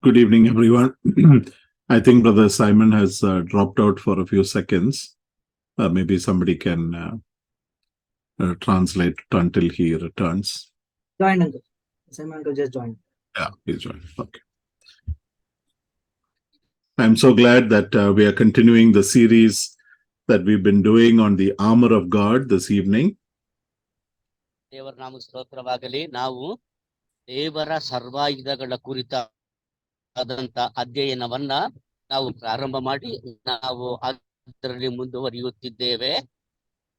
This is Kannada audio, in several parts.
Good evening, everyone. I think Brother Simon has dropped out for a few seconds. Maybe somebody can translate until he returns. Join, Uncle. Simon Uncle just joined. Yeah, he's joined. Okay. I'm so glad that we are continuing the series that we've been doing on the armor of God this evening. ದೇವರ ನಾಮ ಸ್ತೋತ್ರವಾಗಲಿ. ನಾವು ದೇವರ ಸರ್ವಾಯುಧಗಳ ಕುರಿತಾದಂತ ಅಧ್ಯಯನವನ್ನ ನಾವು ಪ್ರಾರಂಭ ಮಾಡಿ ನಾವು ಅದರಲ್ಲಿ ಮುಂದುವರಿಯುತ್ತಿದ್ದೇವೆ.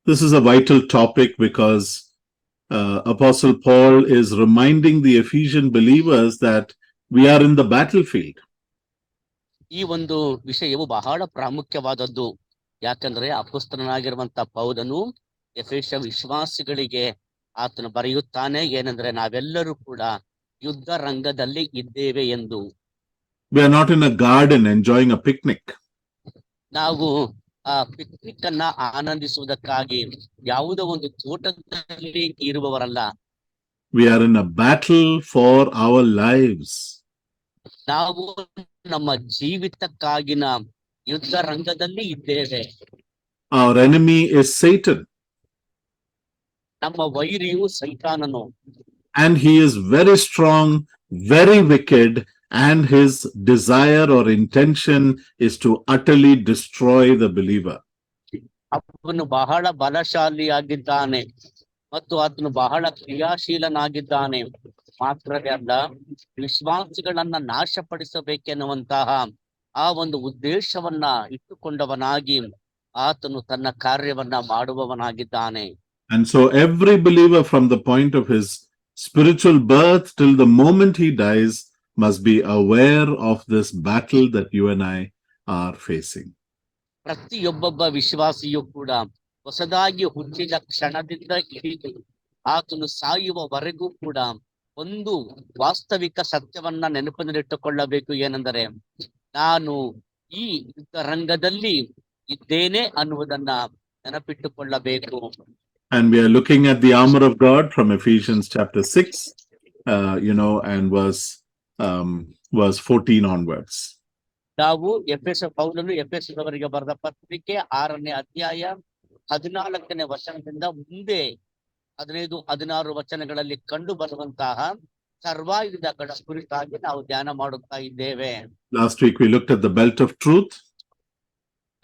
This is a vital topic because Apostle Paul is reminding the Ephesian believers that we are in the battlefield. ಈ ಒಂದು ವಿಷಯವು ಬಹಳ ಪ್ರಾಮುಖ್ಯವಾದದ್ದು. ಯಾಕಂದ್ರೆ ಅಪೊಸ್ತಲನಾಗಿರುವಂತ ಪೌಲನು ಎಫೆಸ ವಿಶ್ವಾಸಿಗಳಿಗೆ ಆತನು ಬರೆಯುತ್ತಾನೆ, ಏನಂದ್ರೆ ನಾವೆಲ್ಲರೂ ಕೂಡ ಯುದ್ಧ ರಂಗದಲ್ಲಿ ಇದ್ದೇವೆ ಎಂದು. We are not in a garden enjoying a picnic. ನಾವು ಆ ಪಿಕ್ನಿಕ್ ಅನ್ನ ಆನಂದಿಸುವುದಕ್ಕಾಗಿ ಯಾವುದೋ ಒಂದು ತೋಟದಲ್ಲಿ ಇರುವವರಲ್ಲ. We are in a battle for our lives. ನಾವು ನಮ್ಮ ಜೀವಿತಕ್ಕಾಗಿನ ಯುದ್ಧ ರಂಗದಲ್ಲಿ ಇದ್ದೇವೆ. Our enemy is Satan. ನಮ್ಮ ವೈರಿಯು ಸೈತಾನನು. And he is very strong, very wicked, and his desire or intention is to utterly destroy the believer. ಅವನು ಬಹಳ ಬಲಶಾಲಿಯಾಗಿದ್ದಾನೆ ಮತ್ತು ಆತನು ಬಹಳ ಕ್ರಿಯಾಶೀಲನಾಗಿದ್ದಾನೆ. ಮಾತ್ರವೇ ಅಲ್ಲ, ವಿಶ್ವಾಸಿಗಳನ್ನ ನಾಶಪಡಿಸಬೇಕೆನ್ನುವಂತಹ ಆ ಒಂದು ಉದ್ದೇಶವನ್ನ ಇಟ್ಟುಕೊಂಡವನಾಗಿ ಆತನು ತನ್ನ ಕಾರ್ಯವನ್ನ ಮಾಡುವವನಾಗಿದ್ದಾನೆ. And so every believer from the point of his spiritual birth till the moment he dies must be aware of this battle that you and I are facing. ಪ್ರತಿಯೊಬ್ಬೊಬ್ಬ ವಿಶ್ವಾಸಿಯು ಕೂಡ ಹೊಸದಾಗಿ ಹುಟ್ಟಿದ ಕ್ಷಣದಿಂದ ಹಿಡಿದು ಆತನು ಸಾಯುವವರೆಗೂ ಕೂಡ ಒಂದು ವಾಸ್ತವಿಕ ಸತ್ಯವನ್ನ ನೆನಪಿನಲ್ಲಿಟ್ಟುಕೊಳ್ಳಬೇಕು. ಏನೆಂದರೆ, ನಾನು ಈ ಯುದ್ಧ ರಂಗದಲ್ಲಿ ಇದ್ದೇನೆ ಅನ್ನುವುದನ್ನ ನೆನಪಿಟ್ಟುಕೊಳ್ಳಬೇಕು. And we are looking at the armor of God from Ephesians chapter 6, and verse 14 onwards. ನಾವು ಪೌಲನು ಎಫೆಸದವರಿಗೆ ಬರೆದ ಪತ್ರಿಕೆ 6ನೇ ಅಧ್ಯಾಯ 14ನೇ ವಚನದಿಂದ ಮುಂದೆ 15-16 ವಚನಗಳಲ್ಲಿ ಕಂಡು ಬರುವಂತಹ ಸರ್ವಾಯುಧಗಳ ಕುರಿತಾಗಿ ನಾವು ಧ್ಯಾನ ಮಾಡುತ್ತಾ ಇದ್ದೇವೆ. Last week we looked at the belt of truth.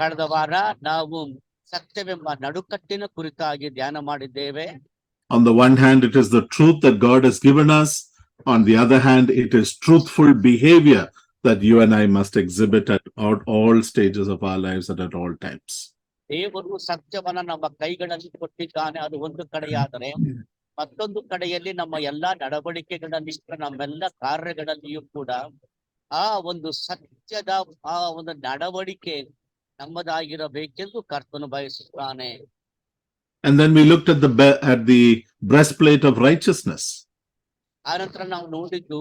ಕಳೆದ ವಾರ ನಾವು ಸತ್ಯವೆಂಬ ನಡುಕಟ್ಟಿನ ಕುರಿತಾಗಿ ಧ್ಯಾನ ಮಾಡಿದ್ದೇವೆ. On the one hand, it is the truth that God has given us. On the other hand, it is truthful behavior that you and I must exhibit at all stages of our lives and at all times. ದೇವರು ಸತ್ಯವನ್ನ ನಮ್ಮ ಕೈಗಳಲ್ಲಿ ಕೊಟ್ಟಿದ್ದಾನೆ, ಅದು ಒಂದು ಕಡೆಯಾದರೆ ಮತ್ತೊಂದು ಕಡೆಯಲ್ಲಿ ನಮ್ಮ ಎಲ್ಲಾ ನಡವಳಿಕೆಗಳಲ್ಲಿ, ನಮ್ಮೆಲ್ಲ ಕಾರ್ಯಗಳಲ್ಲಿಯೂ ಕೂಡ ಆ ಒಂದು ಸತ್ಯದ ಆ ಒಂದು ನಡವಳಿಕೆ ನಮ್ಮದಾಗಿರಬೇಕೆಂದು ಕರ್ತನು ಬಯಸುತ್ತಾನೆ. And then we looked at the breastplate of righteousness. ಆನಂತರ ನಾವು ನೋಡಿದ್ದು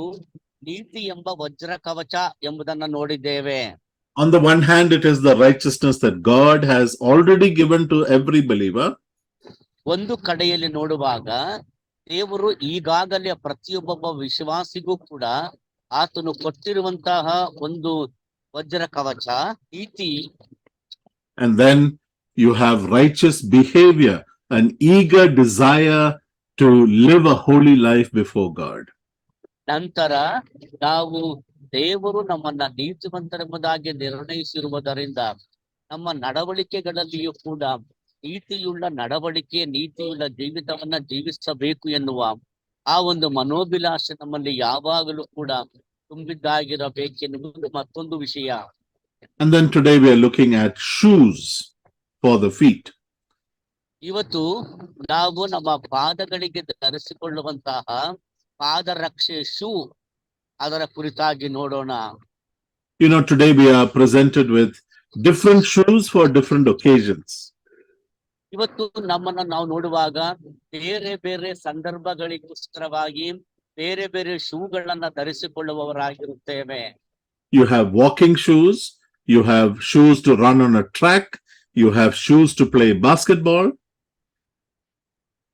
ನೀತಿ ಎಂಬ ವಜ್ರ ಕವಚ ಎಂಬುದನ್ನ ನೋಡಿದ್ದೇವೆ. On the one hand, it is the righteousness that God has already given to every believer. ಒಂದು ಕಡೆಯಲ್ಲಿ ನೋಡುವಾಗ ದೇವರು ಈಗಾಗಲೇ ಪ್ರತಿಯೊಬ್ಬ ವಿಶ್ವಾಸಿಗೂ ಕೂಡ ಆತನು ಕೊಟ್ಟಿರುವಂತಹ ಒಂದು ವಜ್ರ ಕವಚ ನೀತಿ. And then you have righteous behavior, an eager desire to live a holy life before God. ನಂತರ ನಾವು ದೇವರು ನಮ್ಮನ್ನ ನೀತಿವಂತರೆಂಬುದಾಗಿ ನಿರ್ಣಯಿಸಿರುವುದರಿಂದ ನಮ್ಮ ನಡವಳಿಕೆಗಳಲ್ಲಿಯೂ ಕೂಡ ನೀತಿಯುಳ್ಳ ನಡವಳಿಕೆ, ನೀತಿಯುಳ್ಳ ಜೀವಿತವನ್ನ ಜೀವಿಸಬೇಕು ಎನ್ನುವ ಆ ಒಂದು ಮನೋಭಿಲಾಷೆ ನಮ್ಮಲ್ಲಿ ಯಾವಾಗಲೂ ಕೂಡ ತುಂಬಿದ್ದಾಗಿರಬೇಕೆನ್ನುವುದು ಮತ್ತೊಂದು ವಿಷಯ. And then today we are looking at shoes for the feet. ಇವತ್ತು ನಾವು ನಮ್ಮ ಪಾದಗಳಿಗೆ ಧರಿಸಿಕೊಳ್ಳುವಂತಹ ಪಾದರಕ್ಷೆ ಶೂ ಅದರ ಕುರಿತಾಗಿ ನೋಡೋಣ. Today we are presented with different shoes for different occasions. ಇವತ್ತು ನಮ್ಮನ್ನ ನಾವು ನೋಡುವಾಗ ಬೇರೆ ಬೇರೆ ಸಂದರ್ಭಗಳಿಗೋಸ್ಕರವಾಗಿ ಬೇರೆ ಬೇರೆ ಶೂಗಳನ್ನ ಧರಿಸಿಕೊಳ್ಳುವವರಾಗಿರುತ್ತೇವೆ. You have walking shoes, you have shoes to run on a track, you have shoes to play basketball.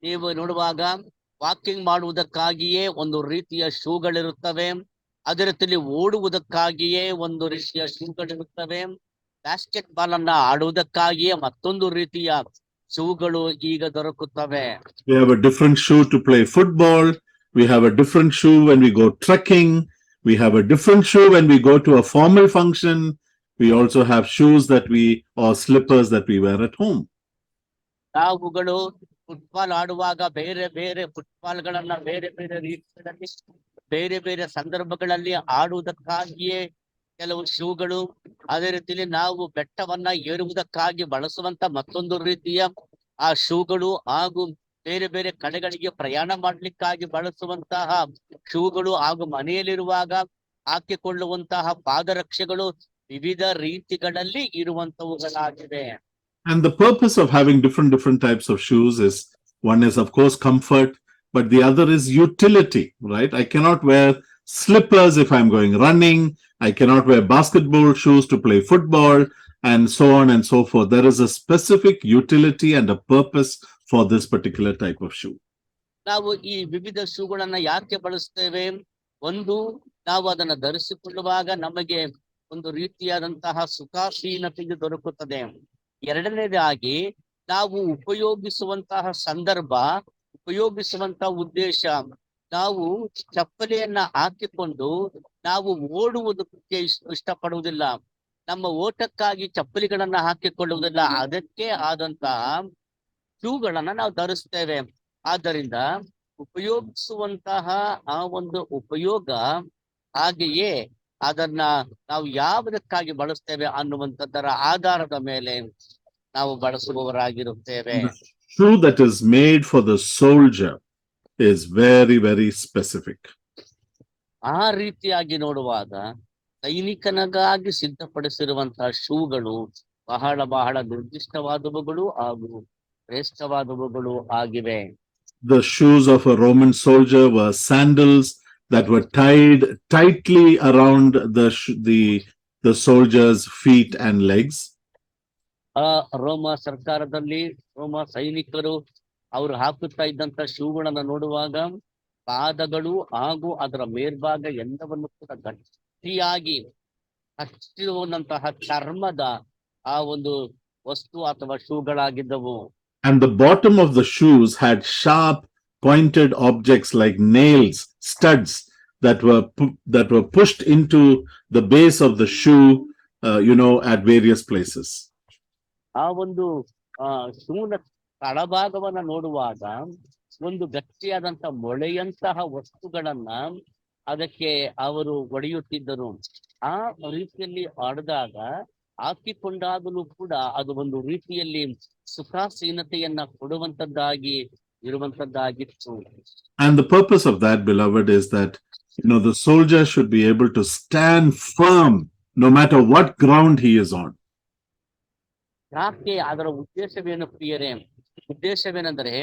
ನೀವು ನೋಡುವಾಗ ವಾಕಿಂಗ್ ಮಾಡುವುದಕ್ಕಾಗಿಯೇ ಒಂದು ರೀತಿಯ ಶೂಗಳಿರುತ್ತವೆ. ಅದೇ ರೀತಿಯಲ್ಲಿ ಓಡುವುದಕ್ಕಾಗಿಯೇ ಒಂದು ರೀತಿಯ ಶೂಗಳಿರುತ್ತವೆ. ಬ್ಯಾಸ್ಕೆಟ್ ಬಾಲ್ ಅನ್ನ ಆಡುವುದಕ್ಕಾಗಿಯೇ ಮತ್ತೊಂದು ರೀತಿಯ ಶೂಗಳು ಈಗ ದೊರಕುತ್ತವೆ. We have a different shoe to play football. We have a different shoe when we go trekking. We have a different shoe when we go to a formal function. We also have shoes that or slippers that we wear at home. ನಾವುಗಳು ಫುಟ್ಬಾಲ್ ಆಡುವಾಗ ಬೇರೆ ಬೇರೆ ಫುಟ್ಬಾಲ್ಗಳನ್ನ ಬೇರೆ ಬೇರೆ ರೀತಿಯಲ್ಲಿ ಬೇರೆ ಬೇರೆ ಸಂದರ್ಭಗಳಲ್ಲಿ ಆಡುವುದಕ್ಕಾಗಿಯೇ ಕೆಲವು ಶೂಗಳು, ಅದೇ ರೀತಿಯಲ್ಲಿ ನಾವು ಬೆಟ್ಟವನ್ನ ಏರುವುದಕ್ಕಾಗಿ ಬಳಸುವಂತ ಮತ್ತೊಂದು ರೀತಿಯ ಆ ಶೂಗಳು, ಹಾಗೂ ಬೇರೆ ಬೇರೆ ಕಡೆಗಳಿಗೆ ಪ್ರಯಾಣ ಮಾಡ್ಲಿಕ್ಕಾಗಿ ಬಳಸುವಂತಹ ಶೂಗಳು, ಹಾಗೂ ಮನೆಯಲ್ಲಿರುವಾಗ ಹಾಕಿಕೊಳ್ಳುವಂತಹ ಪಾದರಕ್ಷೆಗಳು ವಿವಿಧ ರೀತಿಗಳಲ್ಲಿ ಇರುವಂತವುಗಳಾಗಿವೆ. And the purpose of having different types of shoes is, one is of course comfort, but the other is utility, right? I cannot wear slippers if I'm going running. I cannot wear basketball shoes to play football, and so on and so forth. There is a specific utility and a purpose for this particular type of shoe. ನಾವು ಈ ವಿವಿಧ ಶೂಗಳನ್ನ ಯಾಕೆ ಬಳಸ್ತೇವೆ? ಒಂದು, ನಾವು ಅದನ್ನ ಧರಿಸಿಕೊಳ್ಳುವಾಗ ನಮಗೆ ಒಂದು ರೀತಿಯಾದಂತಹ ಸುಖಾಸೀನತೆಯು ದೊರಕುತ್ತದೆ. ಎರಡನೇದಾಗಿ, ನಾವು ಉಪಯೋಗಿಸುವಂತಹ ಸಂದರ್ಭ, ಉಪಯೋಗಿಸುವಂತಹ ಉದ್ದೇಶ, ನಾವು ಚಪ್ಪಲಿಯನ್ನ ಹಾಕಿಕೊಂಡು ನಾವು ಓಡುವುದಕ್ಕೆ ಇಷ್ಟಪಡುವುದಿಲ್ಲ, ನಮ್ಮ ಓಟಕ್ಕಾಗಿ ಚಪ್ಪಲಿಗಳನ್ನ ಹಾಕಿಕೊಳ್ಳುವುದಿಲ್ಲ. ಅದಕ್ಕೆ ಆದಂತಹ ಶೂಗಳನ್ನ ನಾವು ಧರಿಸ್ತೇವೆ. ಆದ್ದರಿಂದ ಉಪಯೋಗಿಸುವಂತಹ ಆ ಒಂದು ಉಪಯೋಗ, ಹಾಗೆಯೇ ಅದನ್ನ ನಾವು ಯಾವುದಕ್ಕಾಗಿ ಬಳಸ್ತೇವೆ ಅನ್ನುವಂಥದ್ದರ ಆಧಾರದ ಮೇಲೆ ನಾವು ಬಳಸುವವರಾಗಿರುತ್ತೇವೆ. Shoe that is made for the soldier is very, very specific. ಆ ರೀತಿಯಾಗಿ ನೋಡುವಾಗ ಸೈನಿಕನಿಗಾಗಿ ಸಿದ್ಧಪಡಿಸಿರುವಂತಹ ಶೂಗಳು ಬಹಳ ಬಹಳ ನಿರ್ದಿಷ್ಟವಾದವುಗಳು ಹಾಗೂ ಶ್ರೇಷ್ಠವಾದವುಗಳು ಆಗಿವೆ. The shoes of a Roman soldier were sandals that were tied tightly around the soldier's feet and legs. ರೋಮ ಸರ್ಕಾರದಲ್ಲಿ ರೋಮ ಸೈನಿಕರು ಅವರು ಹಾಕುತ್ತಾ ಇದ್ದಂತ ಶೂಗಳನ್ನ ನೋಡುವಾಗ ಪಾದಗಳು ಹಾಗೂ ಅದರ ಮೇಲ್ಭಾಗ ಎಲ್ಲವನ್ನು ಕೂಡ ಗಟ್ಟಿಯಾಗಿ ಹಚ್ಚಿರುವಂತಹ ಚರ್ಮದ ಆ ಒಂದು ವಸ್ತು ಅಥವಾ ಶೂಗಳಾಗಿದ್ದವು. And the bottom of the shoes had sharp pointed objects like nails, studs that were pushed into the base of the shoe, at various places. ಆ ಒಂದು ಶೂನ ತಳಭಾಗವನ್ನ ನೋಡುವಾಗ ಒಂದು ಗಟ್ಟಿಯಾದಂತ ಮೊಳೆಯಂತಹ ವಸ್ತುಗಳನ್ನ ಅದಕ್ಕೆ ಅವರು ಒಡೆಯುತ್ತಿದ್ದರು. ಆ ರೀತಿಯಲ್ಲಿ ಆಡಿದಾಗ ಹಾಕಿಕೊಂಡಾಗಲೂ ಕೂಡ ಅದು ಒಂದು ರೀತಿಯಲ್ಲಿ ಸುಖಾಸೀನತೆಯನ್ನ ಕೊಡುವಂತದ್ದಾಗಿ ಇರುವಂತದ್ದಾಗಿತ್ತು. And the purpose of that, beloved, is that the soldier should be able to stand firm no matter what ground he is on. ಯಾಕೆ ಅದರ ಉದ್ದೇಶವೇನು ಪ್ರಿಯರೇ? ಉದ್ದೇಶವೇನೆಂದರೆ,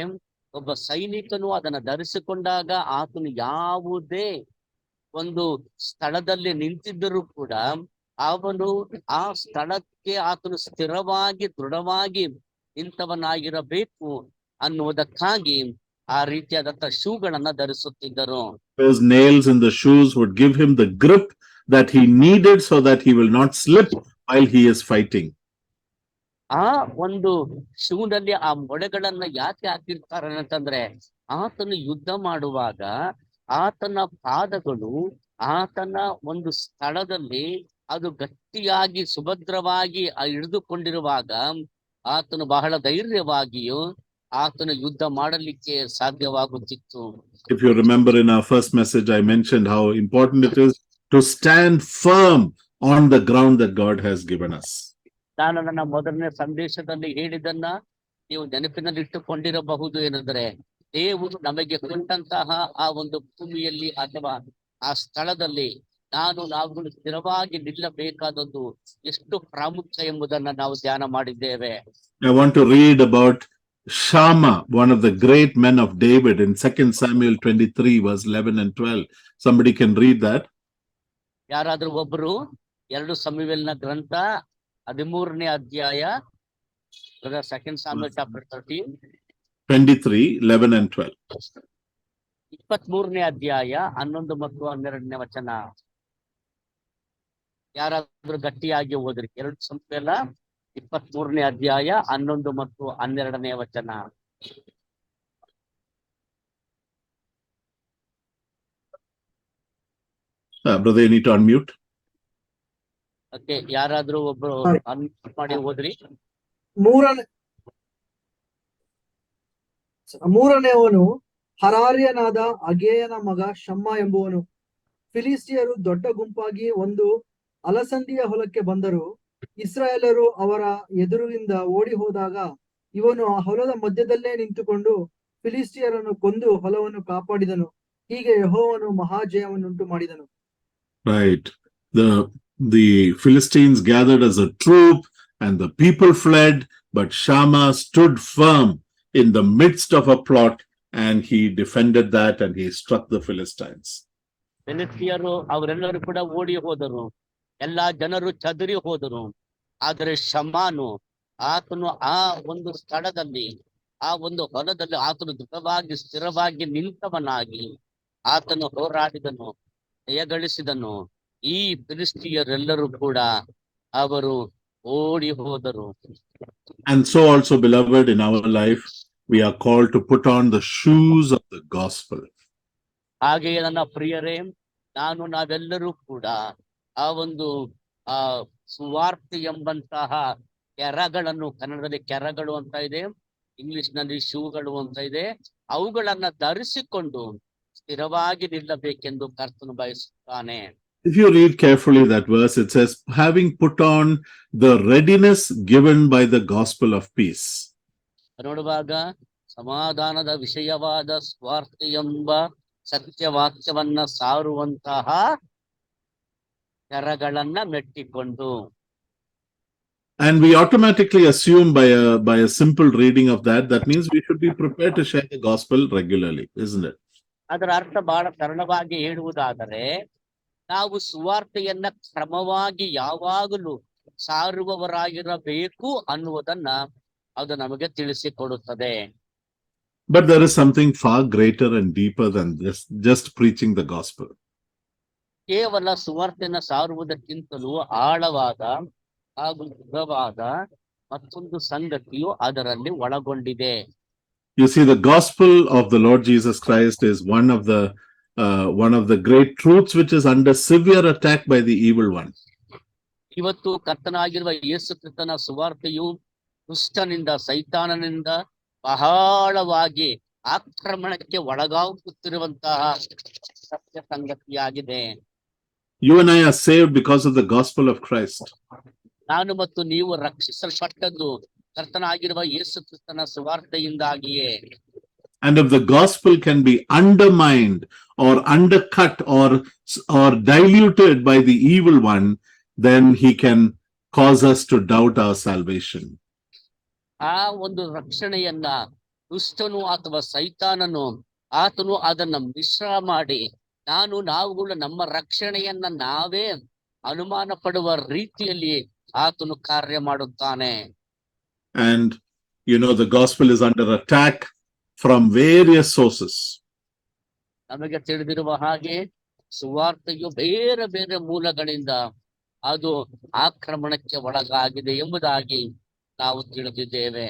ಒಬ್ಬ ಸೈನಿಕನು ಅದನ್ನ ಧರಿಸಿಕೊಂಡಾಗ ಆತನು ಯಾವುದೇ ಒಂದು ಸ್ಥಳದಲ್ಲಿ ನಿಂತಿದ್ದರೂ ಕೂಡ ಅವನು ಆ ಸ್ಥಳಕ್ಕೆ ಆತನು ಸ್ಥಿರವಾಗಿ ದೃಢವಾಗಿ ನಿಂತವನಾಗಿರಬೇಕು ಅನ್ನುವುದಕ್ಕಾಗಿ ಆ ರೀತಿಯಾದಂತ ಶೂಗಳನ್ನ ಧರಿಸುತ್ತಿದ್ದರು. Those nails in the shoes would give him the grip that he needed so that he will not slip while he is fighting. ಆ ಒಂದು ಶೂನಲ್ಲಿ ಆ ಮೊಳೆಗಳನ್ನ ಯಾಕೆ ಹಾಕಿರ್ತಾರೆ ಅಂತಂದ್ರೆ, ಆತನು ಯುದ್ಧ ಮಾಡುವಾಗ ಆತನ ಪಾದಗಳು ಆತನ ಒಂದು ಸ್ಥಳದಲ್ಲಿ ಅದು ಗಟ್ಟಿಯಾಗಿ ಸುಭದ್ರವಾಗಿ ಹಿಡಿದುಕೊಂಡಿರುವಾಗ ಆತನು ಬಹಳ ಧೈರ್ಯವಾಗಿಯೂ ಆತನು ಯುದ್ಧ ಮಾಡಲಿಕ್ಕೆ ಸಾಧ್ಯವಾಗುತ್ತಿತ್ತು. If you remember, in our first message I mentioned how important it is to stand firm on the ground that God has given us. ನಾನು ನನ್ನ ಮೊದಲನೇ ಸಂದೇಶದಲ್ಲಿ ಹೇಳಿದ್ದನ್ನ ನೀವು ನೆನಪಿನಲ್ಲಿ ಇಟ್ಟುಕೊಂಡಿರಬಹುದು. ಏನೆಂದರೆ, ದೇವರು ನಮಗೆ ಕೊಟ್ಟಂತಹ ಆ ಒಂದು ಭೂಮಿಯಲ್ಲಿ ಅಥವಾ ಆ ಸ್ಥಳದಲ್ಲಿ ನಾವು ಸ್ಥಿರವಾಗಿ ನಿಲ್ಲಬೇಕಾದದ್ದು ಎಷ್ಟು ಪ್ರಾಮುಖ್ಯ ಎಂಬುದನ್ನ ನಾವು ಧ್ಯಾನ ಮಾಡಿದ್ದೇವೆ. I want to read about Shammah, one of the great men of David, in 2 Samuel 23 verse 11 and 12. Somebody can read that. ಯಾರಾದ್ರೂ ಒಬ್ರು 2 ಸಮುವೇಲನ ಗ್ರಂಥ 13ನೇ ಅಧ್ಯಾಯ, 2 Samuel chapter 13, 23, 11 and 12. 23ನೇ ಅಧ್ಯಾಯ 11 ಮತ್ತು 12ನೇ ವಚನ. ಯಾರಾದ್ರೂ ಗಟ್ಟಿಯಾಗಿ ಓದ್ರಿ 2 ಸಮುವೇಲ 23ನೇ ಅಧ್ಯಾಯ 11 ಮತ್ತು 12ನೇ ವಚನ. Brother, you need to unmute. Okay, ಯಾರಾದ್ರೂ ಒಬ್ರು ಅನ್ಮ್ಯೂಟ್ ಮಾಡಿ ಓದ್ರಿ. ಮೂರನೆಯವನು ಹರಾರ್ಯನಾದ ಅಗೇಯನ ಮಗ ಶಮ್ಮ ಎಂಬುವನು. ಫಿಲಿಸ್ಟಿಯರು ದೊಡ್ಡ ಗುಂಪಾಗಿ ಒಂದು ಅಲಸಂದಿಯ ಹೊಲಕ್ಕೆ ಬಂದರು. ಇಸ್ರಾಯೇಲರು ಅವರ ಎದುರಿನಿಂದ ಓಡಿ ಹೋದಾಗ ಇವನು ಆ ಹೊಲದ ಮಧ್ಯದಲ್ಲೇ ನಿಂತುಕೊಂಡು ಫಿಲಿಸ್ಟಿಯರನ್ನು ಕೊಂದು ಹೊಲವನ್ನು ಕಾಪಾಡಿದನು. ಹೀಗೆ ಯೆಹೋವನು ಮಹಾಜಯವನ್ನುಂಟು ಮಾಡಿದನು. Right. The Philistines gathered as a troop and the people fled, but Shammah stood firm in the midst of a plot and he defended that and he struck the Philistines. ಫಿಲಿಸ್ಟಿಯರು ಅವರೆಲ್ಲರೂ ಕೂಡ ಓಡಿ ಹೋದರು, ಎಲ್ಲಾ ಜನರು ಚದರಿ ಹೋದರು. ಆದರೆ ಶಮಾನು ಆತನು ಆ ಒಂದು ಸ್ಥಳದಲ್ಲಿ, ಆ ಒಂದು ಹೊಲದಲ್ಲಿ ಆತನು ದೃಢವಾಗಿ ಸ್ಥಿರವಾಗಿ ನಿಂತವನಾಗಿ ಆತನು ಹೋರಾಡಿದನು, ಜಯಗಳಿಸಿದನು. ಈ ಫಿಲಿಸ್ಟಿಯರೆಲ್ಲರೂ ಕೂಡ ಅವರು ಓಡಿ ಹೋದರು. And so also, beloved, in our life we are called to put on the shoes of the gospel. ಹಾಗೆಯೇ ನನ್ನ ಪ್ರಿಯರೇ, ನಾವೆಲ್ಲರೂ ಕೂಡ ಆ ಒಂದು ಸುವಾರ್ತೆ ಎಂಬಂತಹ ಕೆರಗಳನ್ನು, ಕನ್ನಡದಲ್ಲಿ ಕೆರಗಳು ಅಂತ ಇದೆ, ಇಂಗ್ಲಿಷ್ ನಲ್ಲಿ ಶೂಗಳು ಅಂತ ಇದೆ, ಅವುಗಳನ್ನ ಧರಿಸಿಕೊಂಡು ಸ್ಥಿರವಾಗಿ ನಿಲ್ಲಬೇಕೆಂದು ಕರ್ತನು ಬಯಸುತ್ತಾನೆ. If you read carefully that verse, it says, having put on the readiness given by the gospel of peace. ನೋಡುವಾಗ ಸಮಾಧಾನದ ವಿಷಯವಾದ ಸ್ವಾರ್ಥ ಎಂಬ ಸತ್ಯವಾಕ್ಯವನ್ನ ಸಾರುವಂತಹ ಕೆರಗಳನ್ನ ಮೆಟ್ಟಿಕೊಂಡು. And we automatically assume by a simple reading of that means we should be prepared to share the gospel regularly, isn't it? ಅದರ ಅರ್ಥ ಬಹಳ ಸರಳವಾಗಿ ಹೇಳುವುದಾದರೆ, ನಾವು ಸುವಾರ್ತೆಯನ್ನ ಕ್ರಮವಾಗಿ ಯಾವಾಗಲೂ ಸಾರುವವರಾಗಿರಬೇಕು ಅನ್ನುವುದನ್ನ ಅದು ನಮಗೆ ತಿಳಿಸಿಕೊಡುತ್ತದೆ. But there is something far greater and deeper than just preaching the gospel. ಕೇವಲ ಸುವಾರ್ತೆಯನ್ನ ಸಾರುವುದಕ್ಕಿಂತಲೂ ಆಳವಾದ ಹಾಗೂ ದೃಢವಾದ ಮತ್ತೊಂದು ಸಂಗತಿಯು ಅದರಲ್ಲಿ ಒಳಗೊಂಡಿದೆ. You see, the gospel of the Lord Jesus Christ is one of the great truths which is under severe attack by the evil one. ಇವತ್ತು ಕರ್ತನಾಗಿರುವ ಯೇಸು ಕ್ರಿಸ್ತನ ಸುವಾರ್ತೆಯು ದುಷ್ಟನಿಂದ, ಸೈತಾನನಿಂದ ಬಹಳವಾಗಿ ಆಕ್ರಮಣಕ್ಕೆ ಒಳಗಾಗುತ್ತಿರುವಂತಹ ಸತ್ಯ ಸಂಗತಿಯಾಗಿದೆ. You and I are saved because of the gospel of Christ. ನಾನು ಮತ್ತು ನೀವು ರಕ್ಷಿಸಲ್ಪಟ್ಟದ್ದು ಕರ್ತನಾಗಿರುವ ಯೇಸು ಕ್ರಿಸ್ತನ ಸುವಾರ್ತೆಯಿಂದಾಗಿಯೇ. And if the gospel can be undermined or undercut or diluted by the evil one, then he can cause us to doubt our salvation. ಆ ಒಂದು ರಕ್ಷಣೆಯನ್ನ ದುಷ್ಟನು ಅಥವಾ ಸೈತಾನನು ಆತನು ಅದನ್ನ ಮಿಶ್ರ ಮಾಡಿ ನಾವುಗಳು ನಮ್ಮ ರಕ್ಷಣೆಯನ್ನ ನಾವೇ ಅನುಮಾನ ಪಡುವ ರೀತಿಯಲ್ಲಿ ಆತನು ಕಾರ್ಯ ಮಾಡುತ್ತಾನೆ. And the gospel is under attack from various sources. ನಮಗೆ ತಿಳಿದಿರುವ ಹಾಗೆ ಸುವಾರ್ತೆಯು ಬೇರೆ ಬೇರೆ ಮೂಲಗಳಿಂದ ಅದು ಆಕ್ರಮಣಕ್ಕೆ ಒಳಗಾಗಿದೆ ಎಂಬುದಾಗಿ ನಾವು ತಿಳಿದಿದ್ದೇವೆ.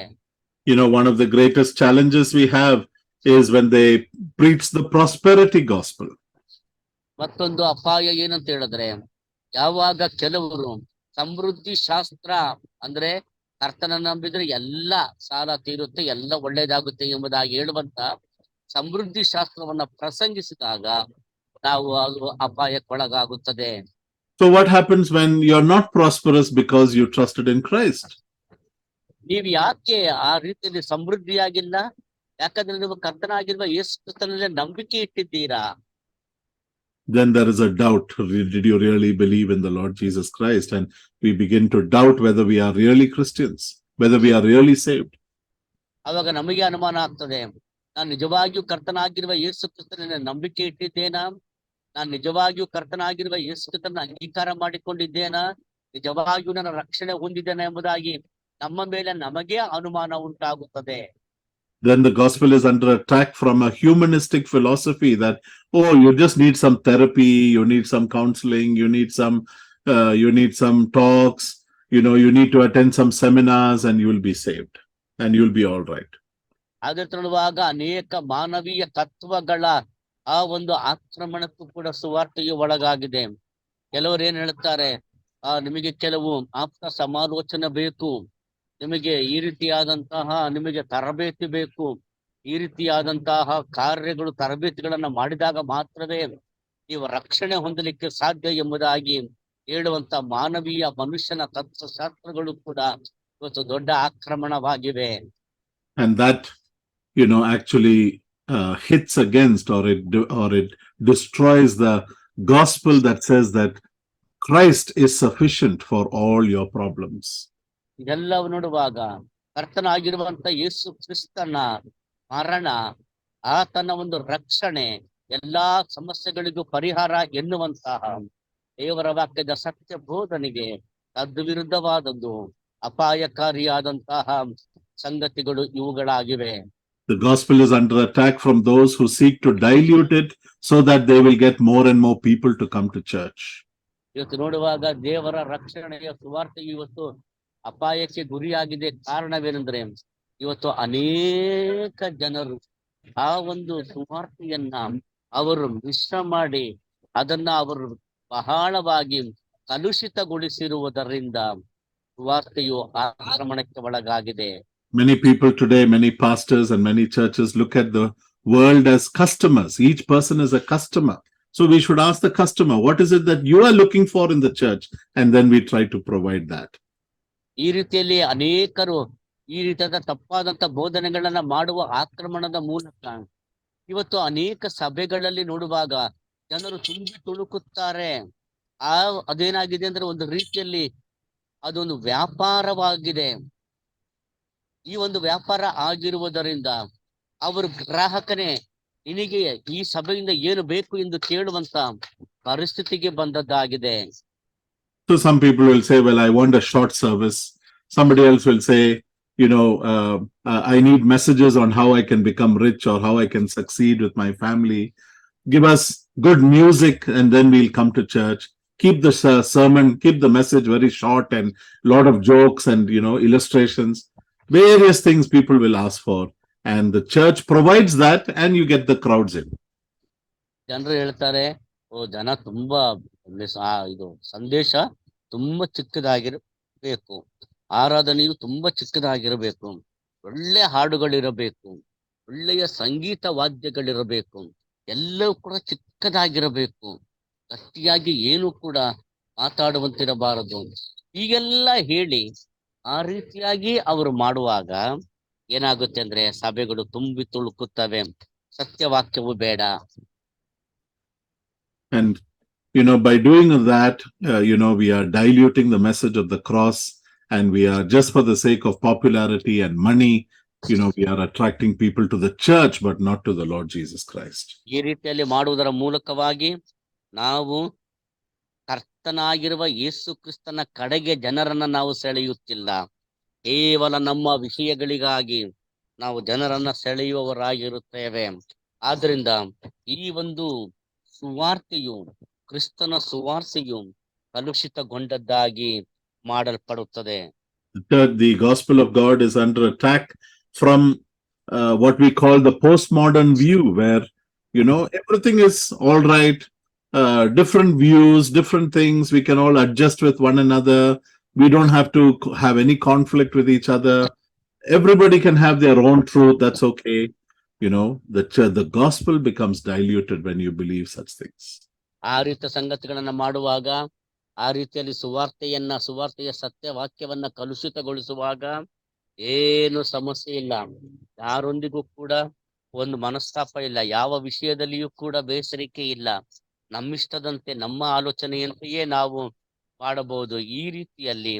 One of the greatest challenges we have is when they preach the prosperity gospel. ಮತ್ತೊಂದು ಅಪಾಯ ಏನಂತ ಹೇಳಿದ್ರೆ, ಯಾವಾಗ ಕೆಲವರು ಸಮೃದ್ಧಿ ಶಾಸ್ತ್ರ ಅಂದ್ರೆ ಕರ್ತನ ನಂಬಿದ್ರೆ ಎಲ್ಲ ಸಾಲ ತೀರುತ್ತೆ, ಎಲ್ಲ ಒಳ್ಳೇದಾಗುತ್ತೆ ಎಂಬುದಾಗಿ ಹೇಳುವಂತ ಸಮೃದ್ಧಿ ಶಾಸ್ತ್ರವನ್ನ ಪ್ರಸಂಗಿಸಿದಾಗ ನಾವು ಅದು ಅಪಾಯಕ್ಕೊಳಗಾಗುತ್ತದೆ. So what happens when you're not prosperous because you trusted in Christ? ನೀವು ಯಾಕೆ ಆ ರೀತಿಯಲ್ಲಿ ಸಮೃದ್ಧಿಯಾಗಿಲ್ಲ? ಯಾಕಂದ್ರೆ ನೀವು ಕರ್ತನಾಗಿರುವ ಯೇಸು ಕ್ರಿಸ್ತನಲ್ಲಿ ನಂಬಿಕೆ ಇಟ್ಟಿದ್ದೀರಾ. Then there is a doubt. Did you really believe in the Lord Jesus Christ? And we begin to doubt whether we are really Christians, whether we are really saved. ಅವಾಗ ನಮಗೆ ಅನುಮಾನ ಆಗ್ತದೆ, ನಾನು ನಿಜವಾಗಿಯೂ ಕರ್ತನಾಗಿರುವ ಯೇಸು ಕ್ರಿಸ್ತನಲ್ಲಿ ನಂಬಿಕೆ ಇಟ್ಟಿದ್ದೇನಾ? ನಾನು ನಿಜವಾಗಿಯೂ ಕರ್ತನಾಗಿರುವ ಯೇಸು ಕ್ರಿಸ್ತನ ಅಂಗೀಕಾರ ಮಾಡಿಕೊಂಡಿದ್ದೇನಾ? ನಿಜವಾಗಿಯೂ ನನ್ನ ರಕ್ಷಣೆ ಹೊಂದಿದ್ದೇನೆ ಎಂಬುದಾಗಿ ನಮ್ಮ ಮೇಲೆ ನಮಗೆ ಅನುಮಾನ ಉಂಟಾಗುತ್ತದೆ. Then the gospel is under attack from a humanistic philosophy that, you just need some therapy, you need some counseling, you need some you need some talks, you need to attend some seminars, and you will be saved, and you'll be all right. ಅದೇ ನೋಡುವಾಗ ಅನೇಕ ಮಾನವೀಯ ತತ್ವಗಳ ಆ ಒಂದು ಆಕ್ರಮಣಕ್ಕೂ ಕೂಡ ಸುವಾರ್ತೆಯು ಒಳಗಾಗಿದೆ. ಕೆಲವರು ಏನ್ ಹೇಳ್ತಾರೆ, ನಿಮಗೆ ಕೆಲವು ಆಪ್ತ ಸಮಾಲೋಚನೆ ಬೇಕು, ನಿಮಗೆ ಈ ರೀತಿಯಾದಂತಹ ನಿಮಗೆ ತರಬೇತಿ ಬೇಕು, ಈ ರೀತಿಯಾದಂತಹ ಕಾರ್ಯಗಳು ತರಬೇತಿಗಳನ್ನ ಮಾಡಿದಾಗ ಮಾತ್ರವೇ ನೀವು ರಕ್ಷಣೆ ಹೊಂದಲಿಕ್ಕೆ ಸಾಧ್ಯ ಎಂಬುದಾಗಿ ಹೇಳುವಂತ ಮಾನವೀಯ ಮನುಷ್ಯನ ತತ್ವಶಾಸ್ತ್ರಗಳು ಕೂಡ ಇವತ್ತು ದೊಡ್ಡ ಆಕ್ರಮಣವಾಗಿವೆ. And that actually hits against, or it destroys the gospel that says that Christ is sufficient for all your problems. ಇದೆಲ್ಲವೂ ನೋಡುವಾಗ ಕರ್ತನಾಗಿರುವಂತ ಯೇಸು ಕ್ರಿಸ್ತನ ಮರಣ, ಆತನ ಒಂದು ರಕ್ಷಣೆ ಎಲ್ಲಾ ಸಮಸ್ಯೆಗಳಿಗೂ ಪರಿಹಾರ ಎನ್ನುವಂತಹ ದೇವರ ವಾಕ್ಯದ ಸತ್ಯ ಬೋಧನೆಗೆ ತದ್ವಿರುದ್ಧವಾದದ್ದು ಅಪಾಯಕಾರಿಯಾದಂತಹ ಸಂಗತಿಗಳು ಇವುಗಳಾಗಿವೆ. The gospel is under attack from those who seek to dilute it so that they will get more and more people to come to church. ಇವತ್ತು ನೋಡುವಾಗ ದೇವರ ರಕ್ಷಣೆಯ ಸುವಾರ್ತೆ ಇವತ್ತು ಅಪಾಯಕ್ಕೆ ಗುರಿಯಾಗಿದೆ. ಕಾರಣವೇನೆಂದ್ರೆ ಇವತ್ತು ಅನೇಕ ಜನರು ಆ ಒಂದು ಸುವಾರ್ತೆಯನ್ನ ಅವರು ಮಿಶ್ರ ಮಾಡಿ ಅದನ್ನ ಅವರು ಬಹಳವಾಗಿ ಕಲುಷಿತಗೊಳಿಸಿರುವುದರಿಂದ ಸುವಾರ್ತೆಯು ಆಕ್ರಮಣಕ್ಕೆ ಒಳಗಾಗಿದೆ. Many people today, many pastors and many churches look at the world as customers. Each person is a customer. So we should ask the customer, what is it that you are looking for in the church? And then we try to provide that. ಈ ರೀತಿಯಲ್ಲಿ ಅನೇಕರು ಈ ರೀತಿಯಾದ ತಪ್ಪಾದಂತ ಬೋಧನೆಗಳನ್ನ ಮಾಡುವ ಆಕ್ರಮಣದ ಮೂಲಕ ಇವತ್ತು ಅನೇಕ ಸಭೆಗಳಲ್ಲಿ ನೋಡುವಾಗ ಜನರು ತುಂಬಿ ತುಳುಕುತ್ತಾರೆ. ಅದೇನಾಗಿದೆ ಅಂದ್ರೆ ಒಂದು ರೀತಿಯಲ್ಲಿ ಅದೊಂದು ವ್ಯಾಪಾರವಾಗಿದೆ. ಈ ಒಂದು ವ್ಯಾಪಾರ ಆಗಿರುವುದರಿಂದ ಅವರು ಗ್ರಾಹಕನೇ, ನಿನಗೆ ಈ ಸಭೆಯಿಂದ ಏನು ಬೇಕು ಎಂದು ಕೇಳುವಂತ ಪರಿಸ್ಥಿತಿಗೆ ಬಂದದ್ದಾಗಿದೆ. So some people will say, well, I want a short service. Somebody else will say, I need messages on how I can become rich or how I can succeed with my family. Give us good music and then we'll come to church. Keep the sermon, keep the message very short and lot of jokes and, illustrations. Various things people will ask for. And the church provides that and you get the crowds in. ಜನರು ಹೇಳ್ತಾರೆ, ಜನ ತುಂಬಾ ಇದು ಸಂದೇಶ ತುಂಬಾ ಚಿಕ್ಕದಾಗಿರಬೇಕು, ಆರಾಧನೆಯು ತುಂಬಾ ಚಿಕ್ಕದಾಗಿರಬೇಕು, ಒಳ್ಳೆ ಹಾಡುಗಳಿರಬೇಕು, ಒಳ್ಳೆಯ ಸಂಗೀತ ವಾದ್ಯಗಳಿರಬೇಕು, ಎಲ್ಲವೂ ಕೂಡ ಚಿಕ್ಕದಾಗಿರಬೇಕು, ಗಟ್ಟಿಯಾಗಿ ಏನು ಕೂಡ ಮಾತಾಡುವಂತಿರಬಾರದು. ಹೀಗೆಲ್ಲ ಹೇಳಿ ಆ ರೀತಿಯಾಗಿ ಅವರು ಮಾಡುವಾಗ ಏನಾಗುತ್ತೆ ಅಂದ್ರೆ ಸಭೆಗಳು ತುಂಬಿ ತುಳುಕುತ್ತವೆ, ಸತ್ಯವಾಕ್ಯವು ಬೇಡ. And by doing that, we are diluting the message of the cross, and we are, just for the sake of popularity and money, we are attracting people to the church but not to the Lord Jesus Christ. ಈ ರೀತಿಯಲ್ಲಿ ಮಾಡುವುದರ ಮೂಲಕವಾಗಿ ನಾವು ಕರ್ತನಾಗಿರುವ ಯೇಸು ಕ್ರಿಸ್ತನ ಕಡೆಗೆ ಜನರನ್ನ ನಾವು ಸೆಳೆಯುತ್ತಿಲ್ಲ. ಕೇವಲ ನಮ್ಮ ವಿಷಯಗಳಿಗಾಗಿ ನಾವು ಜನರನ್ನ ಸೆಳೆಯುವವರಾಗಿರುತ್ತೇವೆ. ಆದ್ರಿಂದ ಈ ಒಂದು ಸುವಾರ್ತೆಯು, ಕ್ರಿಸ್ತನ ಸುವಾರ್ತೆಯು ಕಲುಷಿತಗೊಂಡದ್ದಾಗಿ ಮಾಡಲ್ಪಡುತ್ತದೆ. The gospel of God is under attack from what we call the postmodern view, where everything is all right, different views, different things, we can all adjust with one another, we don't have to have any conflict with each other, everybody can have their own truth, that's okay. The gospel becomes diluted when you believe such things. ಆ ರೀತಿಯ ಸಂಗತಿಗಳನ್ನ ಮಾಡುವಾಗ, ಆ ರೀತಿಯಲ್ಲಿ ಸುವಾರ್ತೆಯ ಸತ್ಯವಾಕ್ಯವನ್ನ ಕಲುಷಿತಗೊಳಿಸುವಾಗ ಏನು ಸಮಸ್ಯೆ ಇಲ್ಲ. ಯಾರೊಂದಿಗೂ ಕೂಡ ಒಂದು ಮನಸ್ತಾಪ ಇಲ್ಲ, ಯಾವ ವಿಷಯದಲ್ಲಿಯೂ ಕೂಡ ಬೇಸರಿಕೆ ಇಲ್ಲ. ನಮ್ಮಿಷ್ಟದಂತೆ ನಮ್ಮ ಆಲೋಚನೆಯಂತೆಯೇ ನಾವು ಮಾಡಬಹುದು. ಈ ರೀತಿಯಲ್ಲಿ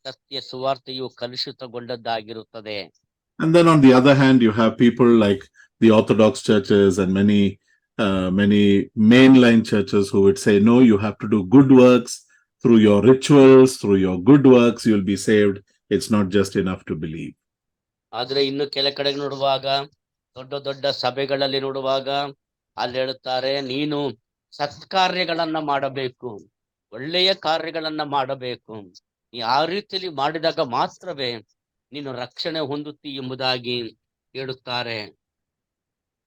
ಸತ್ಯ ಸುವಾರ್ತೆಯು ಕಲುಷಿತಗೊಂಡದ್ದಾಗಿರುತ್ತದೆ. And then on the other hand, you have people like the Orthodox churches and many mainline churches who would say, no, you have to do good works. Through your rituals, through your good works, you'll be saved. It's not just enough to believe. ಆದ್ರೆ ಇನ್ನು ಕೆಲ ಕಡೆ ನೋಡುವಾಗ, ದೊಡ್ಡ ಸಭೆಗಳಲ್ಲಿ ನೋಡುವಾಗ ಅಲ್ಲಿ ಹೇಳುತ್ತಾರೆ, ನೀನು ಸತ್ಕಾರ್ಯಗಳನ್ನ ಮಾಡಬೇಕು, ಒಳ್ಳೆಯ ಕಾರ್ಯಗಳನ್ನ ಮಾಡಬೇಕು. ನೀ ಆ ರೀತಿಯಲ್ಲಿ ಮಾಡಿದಾಗ ಮಾತ್ರವೇ ನೀನು ರಕ್ಷಣೆ ಹೊಂದುತ್ತಿ ಎಂಬುದಾಗಿ ಹೇಳುತ್ತಾರೆ.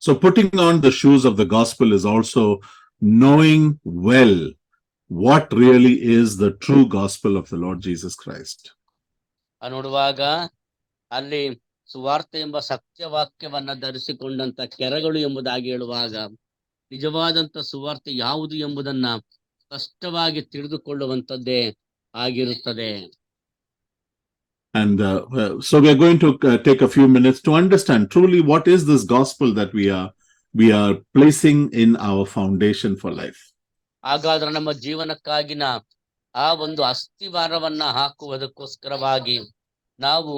So putting on the shoes of the gospel is also knowing well what really is the true gospel of the Lord Jesus Christ. ನೋಡುವಾಗ ಅಲ್ಲಿ ಸುವಾರ್ತೆ ಎಂಬ ಸತ್ಯವಾಕ್ಯವನ್ನ ಧರಿಸಿಕೊಂಡಂತ ಕೆರಗಳು ಎಂಬುದಾಗಿ ಹೇಳುವಾಗ ನಿಜವಾದಂತ ಸುವಾರ್ತೆ ಯಾವುದು ಎಂಬುದನ್ನ ಸ್ಪಷ್ಟವಾಗಿ ತಿಳಿದುಕೊಳ್ಳುವಂತದ್ದೇ ಆಗಿರುತ್ತದೆ. And so we are going to take a few minutes to understand truly what is this gospel that we are placing in our foundation for life. ಹಾಗಾದ್ರೆ ನಮ್ಮ ಜೀವನಕ್ಕಾಗಿನ ಆ ಒಂದು ಅಸ್ಥಿವಾರವನ್ನ ಹಾಕುವುದಕ್ಕೋಸ್ಕರವಾಗಿ ನಾವು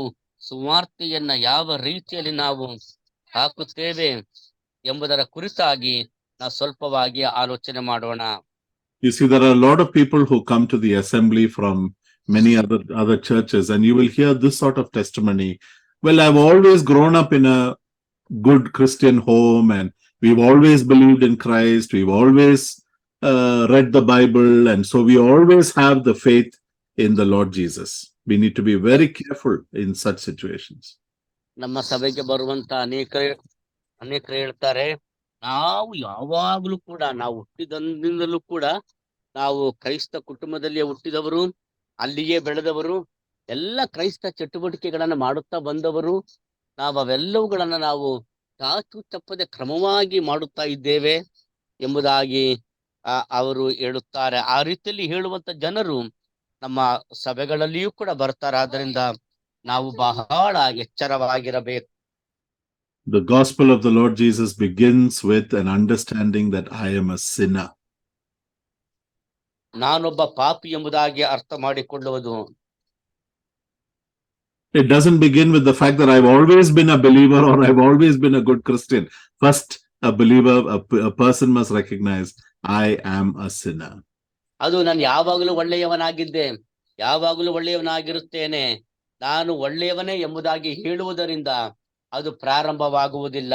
ಸುವಾರ್ತೆಯನ್ನ ಯಾವ ರೀತಿಯಲ್ಲಿ ನಾವು ಹಾಕುತ್ತೇವೆ ಎಂಬುದರ ಕುರಿತಾಗಿ ನಾವು ಸ್ವಲ್ಪವಾಗಿ ಆಲೋಚನೆ ಮಾಡೋಣ. You see, there are a lot of people who come to the assembly from many other churches, and you will hear this sort of testimony. Well, I've always grown up in a good Christian home, and we've always believed in Christ. We've always read the Bible, and so we always have the faith in the Lord Jesus. We need to be very careful in such situations. ನಮ್ಮ ಸಭೆಗೆ ಬರುವಂತ ಅನೇಕರು ಹೇಳ್ತಾರೆ, ನಾವು ಯಾವಾಗಲೂ ಕೂಡ ನಾವು ಹುಟ್ಟಿದಂದಿಂದಲೂ ಕೂಡ ನಾವು ಕ್ರೈಸ್ತ ಕುಟುಂಬದಲ್ಲಿಯೇ ಹುಟ್ಟಿದವರು, ಅಲ್ಲಿಯೇ ಬೆಳೆದವರು, ಎಲ್ಲ ಕ್ರೈಸ್ತ ಚಟುವಟಿಕೆಗಳನ್ನ ಮಾಡುತ್ತಾ ಬಂದವರು, ಅವೆಲ್ಲವುಗಳನ್ನ ನಾವು ಚಾಚು ತಪ್ಪದೆ ಕ್ರಮವಾಗಿ ಮಾಡುತ್ತಾ ಇದ್ದೇವೆ ಎಂಬುದಾಗಿ ಅವರು ಹೇಳುತ್ತಾರೆ. ಆ ರೀತಿಯಲ್ಲಿ ಹೇಳುವಂತ ಜನರು ನಮ್ಮ ಸಭೆಗಳಲ್ಲಿಯೂ ಕೂಡ ಬರ್ತಾರೆ. ಆದ್ದರಿಂದ ನಾವು ಬಹಳ ಎಚ್ಚರವಾಗಿರಬೇಕು. The gospel of the Lord Jesus begins with an understanding that I am a sinner. ನಾನೊಬ್ಬ ಪಾಪಿ ಎಂಬುದಾಗಿ ಅರ್ಥ ಮಾಡಿಕೊಳ್ಳುವುದು. It doesn't begin with the fact that I've always been a believer or I've always been a good Christian. First, a believer, a person must recognize I am a sinner. ಅದು ನಾನು ಯಾವಾಗಲೂ ಒಳ್ಳೆಯವನಾಗಿದ್ದೆ, ಯಾವಾಗಲೂ ಒಳ್ಳೆಯವನಾಗಿರುತ್ತೇನೆ, ನಾನು ಒಳ್ಳೆಯವನೇ ಎಂಬುದಾಗಿ ಹೇಳುವುದರಿಂದ ಅದು ಪ್ರಾರಂಭವಾಗುವುದಿಲ್ಲ.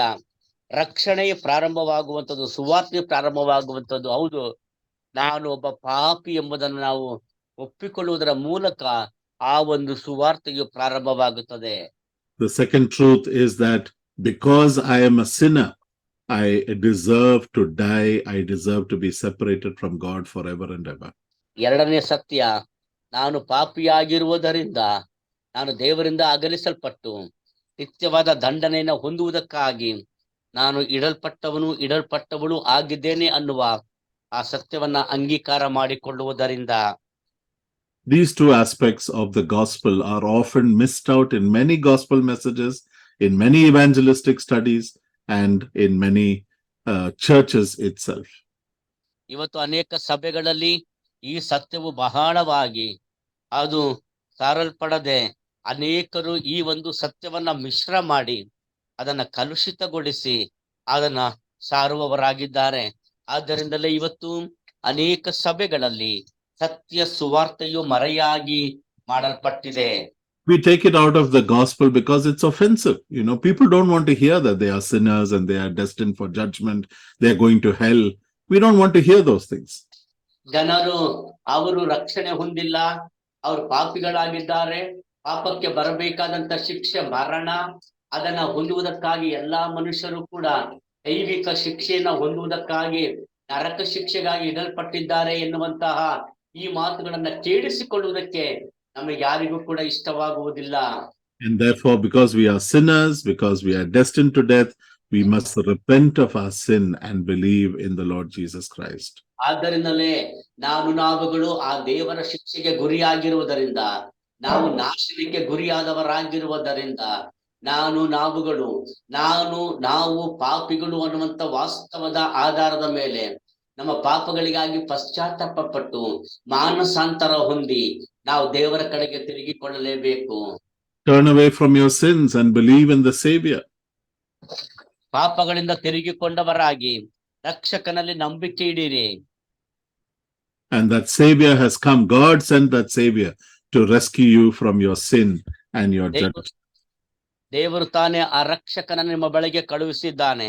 ರಕ್ಷಣೆ ಪ್ರಾರಂಭವಾಗುವಂಥದ್ದು, ಸುವಾರ್ತೆ ಪ್ರಾರಂಭವಾಗುವಂಥದ್ದು ಹೌದು. ನಾನು ಒಬ್ಬ ಪಾಪಿ ಎಂಬುದನ್ನು ನಾವು ಒಪ್ಪಿಕೊಳ್ಳುವುದರ ಮೂಲಕ ಆ ಒಂದು ಸುವಾರ್ತೆಯು ಪ್ರಾರಂಭವಾಗುತ್ತದೆ. The second truth is that because I am a sinner, I deserve to die. I deserve to be separated from God forever and ever. ಎರಡನೇ ಸತ್ಯ, ನಾನು ಪಾಪಿಯಾಗಿರುವುದರಿಂದ ನಾನು ದೇವರಿಂದ ಅಗಲಿಸಲ್ಪಟ್ಟು ನಿತ್ಯವಾದ ದಂಡನೆಯನ್ನು ಹೊಂದುವುದಕ್ಕಾಗಿ ನಾನು ಇಡಲ್ಪಟ್ಟವಳು ಆಗಿದ್ದೇನೆ ಅನ್ನುವ ಆ ಸತ್ಯವನ್ನ ಅಂಗೀಕಾರ ಮಾಡಿಕೊಳ್ಳುವುದರಿಂದ. These two aspects of the gospel are often missed out in many gospel messages, in many evangelistic studies, and in many churches itself. ಇವತ್ತು ಅನೇಕ ಸಭೆಗಳಲ್ಲಿ ಈ ಸತ್ಯವು ಬಹಳವಾಗಿ ಅದು ಸಾರಲ್ಪಡದೆ ಅನೇಕರು ಈ ಒಂದು ಸತ್ಯವನ್ನ ಮಿಶ್ರ ಮಾಡಿ ಅದನ್ನ ಕಲುಷಿತಗೊಳಿಸಿ ಅದನ್ನ ಸಾರುವವರಾಗಿದ್ದಾರೆ. ಆದ್ದರಿಂದಲೇ ಇವತ್ತು ಅನೇಕ ಸಭೆಗಳಲ್ಲಿ ಸತ್ಯ ಸುವಾರ್ತೆಯು ಮರೆಯಾಗಿ ಮಾಡಲ್ಪಟ್ಟಿದೆ. We take it out of the gospel because it's offensive. You know, people don't want to hear that they are sinners and they are destined for judgment. They are going to hell. We don't want to hear those things. ಜನರು ಅವರು ರಕ್ಷಣೆ ಹೊಂದಿಲ್ಲ, ಅವರು ಪಾಪಿಗಳಾಗಿದ್ದಾರೆ, ಪಾಪಕ್ಕೆ ಬರಬೇಕಾದಂತ ಶಿಕ್ಷೆ ಮರಣ, ಅದನ್ನ ಹೊಂದುವುದಕ್ಕಾಗಿ ಎಲ್ಲಾ ಮನುಷ್ಯರು ಕೂಡ ದೈವಿಕ ಶಿಕ್ಷೆಯನ್ನ ಹೊಂದುವುದಕ್ಕಾಗಿ ನರಕ ಶಿಕ್ಷೆಗಾಗಿ ಇಡಲ್ಪಟ್ಟಿದ್ದಾರೆ ಎನ್ನುವಂತಹ ಈ ಮಾತುಗಳನ್ನ ಕೇಳಿಸಿಕೊಳ್ಳುವುದಕ್ಕೆ ನಮಗೆ ಯಾರಿಗೂ ಕೂಡ ಇಷ್ಟವಾಗುವುದಿಲ್ಲ. And therefore, because we are sinners, because we are destined to death, we must repent of our sin and believe in the Lord Jesus Christ. ಆದ್ದರಿಂದಲೇ ನಾವುಗಳು ಆ ದೇವರ ಶಿಕ್ಷೆಗೆ ಗುರಿಯಾಗಿರುವುದರಿಂದ, ನಾವು ನಾಶನಕ್ಕೆ ಗುರಿಯಾದವರಾಗಿರುವುದರಿಂದ, ನಾವು ಪಾಪಿಗಳು ಅನ್ನುವಂತ ವಾಸ್ತವದ ಆಧಾರದ ಮೇಲೆ ನಮ್ಮ ಪಾಪಗಳಿಗಾಗಿ ಪಶ್ಚಾತ್ತಾಪ ಪಟ್ಟು ಮಾನಸಾಂತರ ಹೊಂದಿ ನಾವು ದೇವರ ಕಡೆಗೆ ತಿರುಗಿಕೊಳ್ಳಲೇಬೇಕು. Turn away from your sins and believe in the Savior. ಪಾಪಗಳಿಂದ ತಿರುಗಿಕೊಂಡವರಾಗಿ ರಕ್ಷಕನಲ್ಲಿ ನಂಬಿಕೆ ಇಡಿರಿ. And that Savior has come. God sent that Savior to rescue you from your sin and your judgment. ದೇವರು ತಾನೇ ಆ ರಕ್ಷಕನನ್ನು ನಿಮ್ಮ ಬಳಿಗೆ ಕಳುಹಿಸಿದ್ದಾನೆ.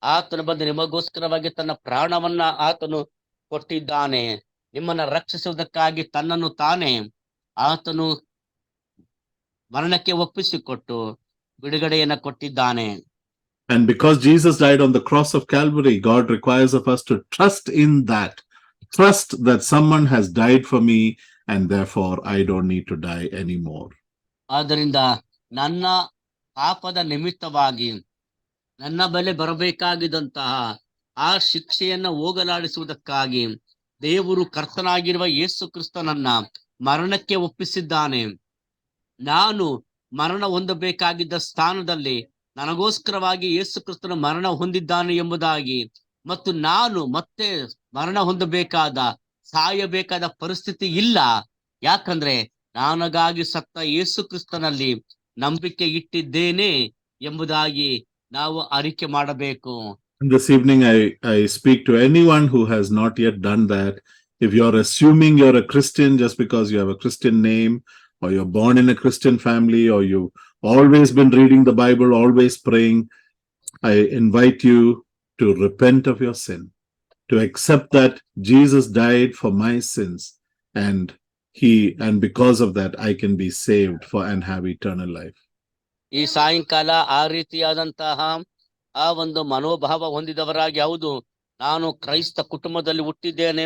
ಆತನು ಬಂದು ನಿಮಗೋಸ್ಕರವಾಗಿ ತನ್ನ ಪ್ರಾಣವನ್ನ ಆತನು ಕೊಟ್ಟಿದ್ದಾನೆ. ನಿಮ್ಮನ್ನ ರಕ್ಷಿಸುವುದಕ್ಕಾಗಿ ತನ್ನನ್ನು ತಾನೇ ಆತನು ಮರಣಕ್ಕೆ ಒಪ್ಪಿಸಿಕೊಟ್ಟು ಬಿಡುಗಡೆಯನ್ನ ಕೊಟ್ಟಿದ್ದಾನೆ. And because Jesus died on the cross of Calvary, God requires of us to trust in that. Trust that someone has died for me and therefore I don't need to die anymore. ಆದ್ದರಿಂದ ನನ್ನ ಪಾಪದ ನಿಮಿತ್ತವಾಗಿ ನನ್ನ ಬಳಿ ಬರಬೇಕಾಗಿದ್ದಂತಹ ಆ ಶಿಕ್ಷೆಯನ್ನ ಹೋಗಲಾಡಿಸುವುದಕ್ಕಾಗಿ ದೇವರು ಕರ್ತನಾಗಿರುವ ಯೇಸು ಕ್ರಿಸ್ತನನ್ನ ಮರಣಕ್ಕೆ ಒಪ್ಪಿಸಿದ್ದಾನೆ. ನಾನು ಮರಣ ಹೊಂದಬೇಕಾಗಿದ್ದ ಸ್ಥಾನದಲ್ಲಿ ನನಗೋಸ್ಕರವಾಗಿ ಯೇಸು ಕ್ರಿಸ್ತನ ಮರಣ ಹೊಂದಿದ್ದಾನೆ ಎಂಬುದಾಗಿ, ಮತ್ತು ನಾನು ಮತ್ತೆ ಮರಣ ಹೊಂದಬೇಕಾದ ಸಾಯಬೇಕಾದ ಪರಿಸ್ಥಿತಿ ಇಲ್ಲ. ಯಾಕಂದ್ರೆ ನನಗಾಗಿ ಸತ್ತ ಯೇಸು ಕ್ರಿಸ್ತನಲ್ಲಿ ನಂಬಿಕೆ ಇಟ್ಟಿದ್ದೇನೆ ಎಂಬುದಾಗಿ ನಾವು ಅರಿಕೆ ಮಾಡಬೇಕು. And this evening, I speak to anyone who has not yet done that. If you're assuming you're a Christian just because you have a Christian name, or you're born in a Christian family, or you've always been reading the Bible, always praying, I invite you to repent of your sin, to accept that Jesus died for my sins, and because of that, I can be saved and have eternal life. ಈ ಸಾಯಂಕಾಲ ಆ ರೀತಿಯಾದಂತಹ ಆ ಒಂದು ಮನೋಭಾವ ಹೊಂದಿದವರಾಗಿ, ಹೌದು ನಾನು ಕ್ರೈಸ್ತ ಕುಟುಂಬದಲ್ಲಿ ಹುಟ್ಟಿದ್ದೇನೆ,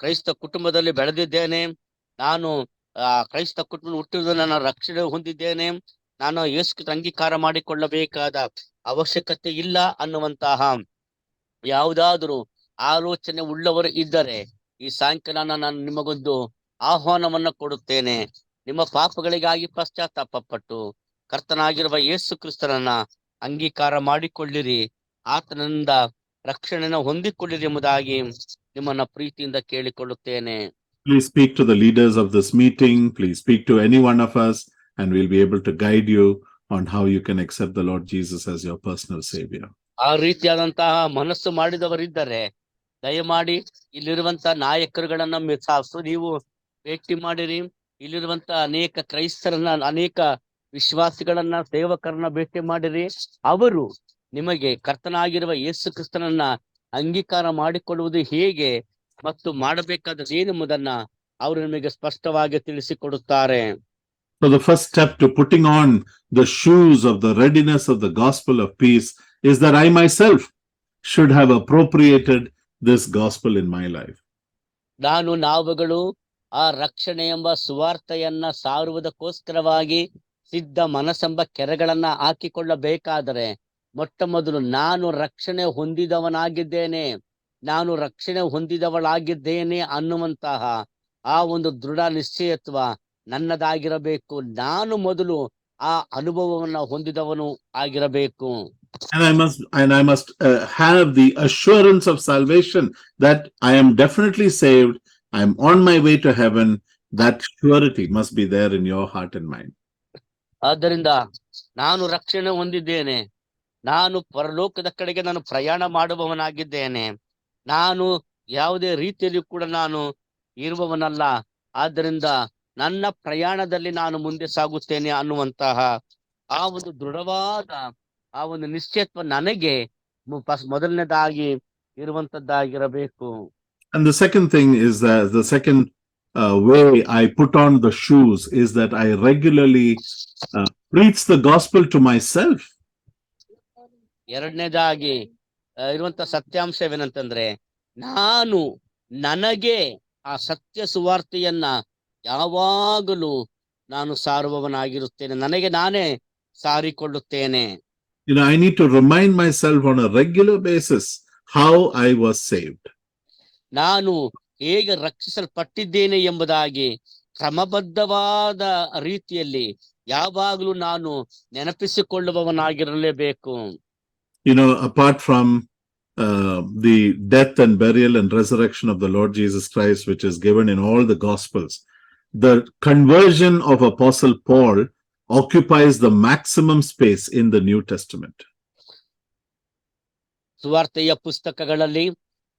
ಕ್ರೈಸ್ತ ಕುಟುಂಬದಲ್ಲಿ ಬೆಳೆದಿದ್ದೇನೆ, ನಾನು ಕ್ರೈಸ್ತ ಕುಟುಂಬ ಹುಟ್ಟಿದ ನನ್ನ ರಕ್ಷಣೆ ಹೊಂದಿದ್ದೇನೆ, ನಾನು ಯೇಸುಕ್ಕೆ ಅಂಗೀಕಾರ ಮಾಡಿಕೊಳ್ಳಬೇಕಾದ ಅವಶ್ಯಕತೆ ಇಲ್ಲ ಅನ್ನುವಂತಹ ಯಾವುದಾದರೂ ಆಲೋಚನೆ ಉಳ್ಳವರು ಇದ್ದರೆ ಈ ಸಾಯಂಕಾಲ ನಾನು ನಿಮಗೊಂದು ಆಹ್ವಾನವನ್ನ ಕೊಡುತ್ತೇನೆ. ನಿಮ್ಮ ಪಾಪಗಳಿಗಾಗಿ ಪಶ್ಚಾತ್ತಾಪ ಪಟ್ಟು ಕರ್ತನಾಗಿರುವ ಯೇಸು ಕ್ರಿಸ್ತನನ್ನ ಅಂಗೀಕಾರ ಮಾಡಿಕೊಳ್ಳಿರಿ, ಆತನಿಂದ ರಕ್ಷಣೆಯನ್ನು ಹೊಂದಿಕೊಳ್ಳಿರಿ ಎಂಬುದಾಗಿ ನಿಮ್ಮನ್ನ ಪ್ರೀತಿಯಿಂದ ಕೇಳಿಕೊಳ್ಳುತ್ತೇನೆ. Please speak to the leaders of this meeting. Please speak to any one of us, and we'll be able to guide you on how you can accept the Lord Jesus as your personal Savior. ಆ ರೀತಿಯಾದಂತಹ ಮನಸ್ಸು ಮಾಡಿದವರಿದ್ದರೆ ದಯಮಾಡಿ ಇಲ್ಲಿರುವಂತ ನಾಯಕರುಗಳನ್ನ ನೀವು ಭೇಟಿ ಮಾಡಿರಿ. ಇಲ್ಲಿರುವಂತ ಅನೇಕ ಕ್ರೈಸ್ತರನ್ನ, ಅನೇಕ ವಿಶ್ವಾಸಿಗಳನ್ನ, ಸೇವಕರನ್ನ ಭೇಟಿ ಮಾಡಿರಿ. ಅವರು ನಿಮಗೆ ಕರ್ತನಾಗಿರುವ ಯೇಸು ಕ್ರಿಸ್ತನನ್ನ ಅಂಗೀಕಾರ ಮಾಡಿಕೊಳ್ಳುವುದು ಹೇಗೆ ಮತ್ತು ಮಾಡಬೇಕಾದದ್ದು ಏನೆಂಬುದನ್ನ ಅವರು ನಿಮಗೆ ಸ್ಪಷ್ಟವಾಗಿ ತಿಳಿಸಿಕೊಡುತ್ತಾರೆ. So the first step to putting on the shoes of the readiness of the gospel of peace is that I myself should have appropriated this gospel in my life. ನಾವುಗಳು ಆ ರಕ್ಷಣೆ ಎಂಬ ಸುವಾರ್ತೆಯನ್ನ ಸಾರುವುದಕ್ಕೋಸ್ಕರವಾಗಿ ಸಿದ್ಧ ಮನಸ್ಸೆಂಬ ಕೆರೆಗಳನ್ನ ಹಾಕಿಕೊಳ್ಳಬೇಕಾದರೆ ಮೊಟ್ಟ ಮೊದಲು ನಾನು ರಕ್ಷಣೆ ಹೊಂದಿದವನಾಗಿದ್ದೇನೆ, ನಾನು ರಕ್ಷಣೆ ಹೊಂದಿದವಳಾಗಿದ್ದೇನೆ ಅನ್ನುವಂತಹ ಆ ಒಂದು ದೃಢ ನಿಶ್ಚಯತ್ವ ನನ್ನದಾಗಿರಬೇಕು. ನಾನು ಮೊದಲು ಆ ಅನುಭವವನ್ನ ಹೊಂದಿದವನು ಆಗಿರಬೇಕು. And I must have the assurance of salvation that I am definitely saved. I am on my way to heaven. That surety must be there in your heart and mind. ಆದ್ದರಿಂದ ನಾನು ರಕ್ಷಣೆ ಹೊಂದಿದ್ದೇನೆ, ನಾನು ಪರಲೋಕದ ಕಡೆಗೆ ನಾನು ಪ್ರಯಾಣ ಮಾಡುವವನಾಗಿದ್ದೇನೆ, ನಾನು ಯಾವುದೇ ರೀತಿಯಲ್ಲಿ ಕೂಡ ನಾನು ಇರುವವನಲ್ಲ, ಆದ್ದರಿಂದ ನನ್ನ ಪ್ರಯಾಣದಲ್ಲಿ ನಾನು ಮುಂದೆ ಸಾಗುತ್ತೇನೆ ಅನ್ನುವಂತಹ ಆ ಒಂದು ದೃಢವಾದ ಆ ಒಂದು ನಿಶ್ಚಯತ್ವ ನನಗೆ ಮೊದಲನೇದಾಗಿ ಇರುವಂತದ್ದಾಗಿರಬೇಕು. And the second thing is that the second way I put on the shoes is that I regularly preach the gospel to myself. ಎರಡನೇದಾಗಿ ಇರುವಂತ ಸತ್ಯಾಂಶವೇನಂತಂದ್ರೆ, ನಾನು ನನಗೆ ಆ ಸತ್ಯ ಸುವಾರ್ತೆಯನ್ನ ಯಾವಾಗಲೂ ನಾನು ಸಾರುವವನಾಗಿರುತ್ತೇನೆ, ನನಗೆ ನಾನೇ ಸಾರಿಕೊಳ್ಳುತ್ತೇನೆ. I need to remind myself on a regular basis how I was saved. ನಾನು ಹೇಗೆ ರಕ್ಷಿಸಲ್ಪಟ್ಟಿದ್ದೇನೆ ಎಂಬುದಾಗಿ ಕ್ರಮಬದ್ಧವಾದ ರೀತಿಯಲ್ಲಿ ಯಾವಾಗಲೂ ನಾನು ನೆನಪಿಸಿಕೊಳ್ಳುವವನಾಗಿರಲೇಬೇಕು. Apart from the death and burial and resurrection of the Lord Jesus Christ, which is given in all the Gospels, the conversion of Apostle Paul occupies the maximum space in the New Testament. ಸುವಾರ್ತೆಯ ಪುಸ್ತಕಗಳಲ್ಲಿ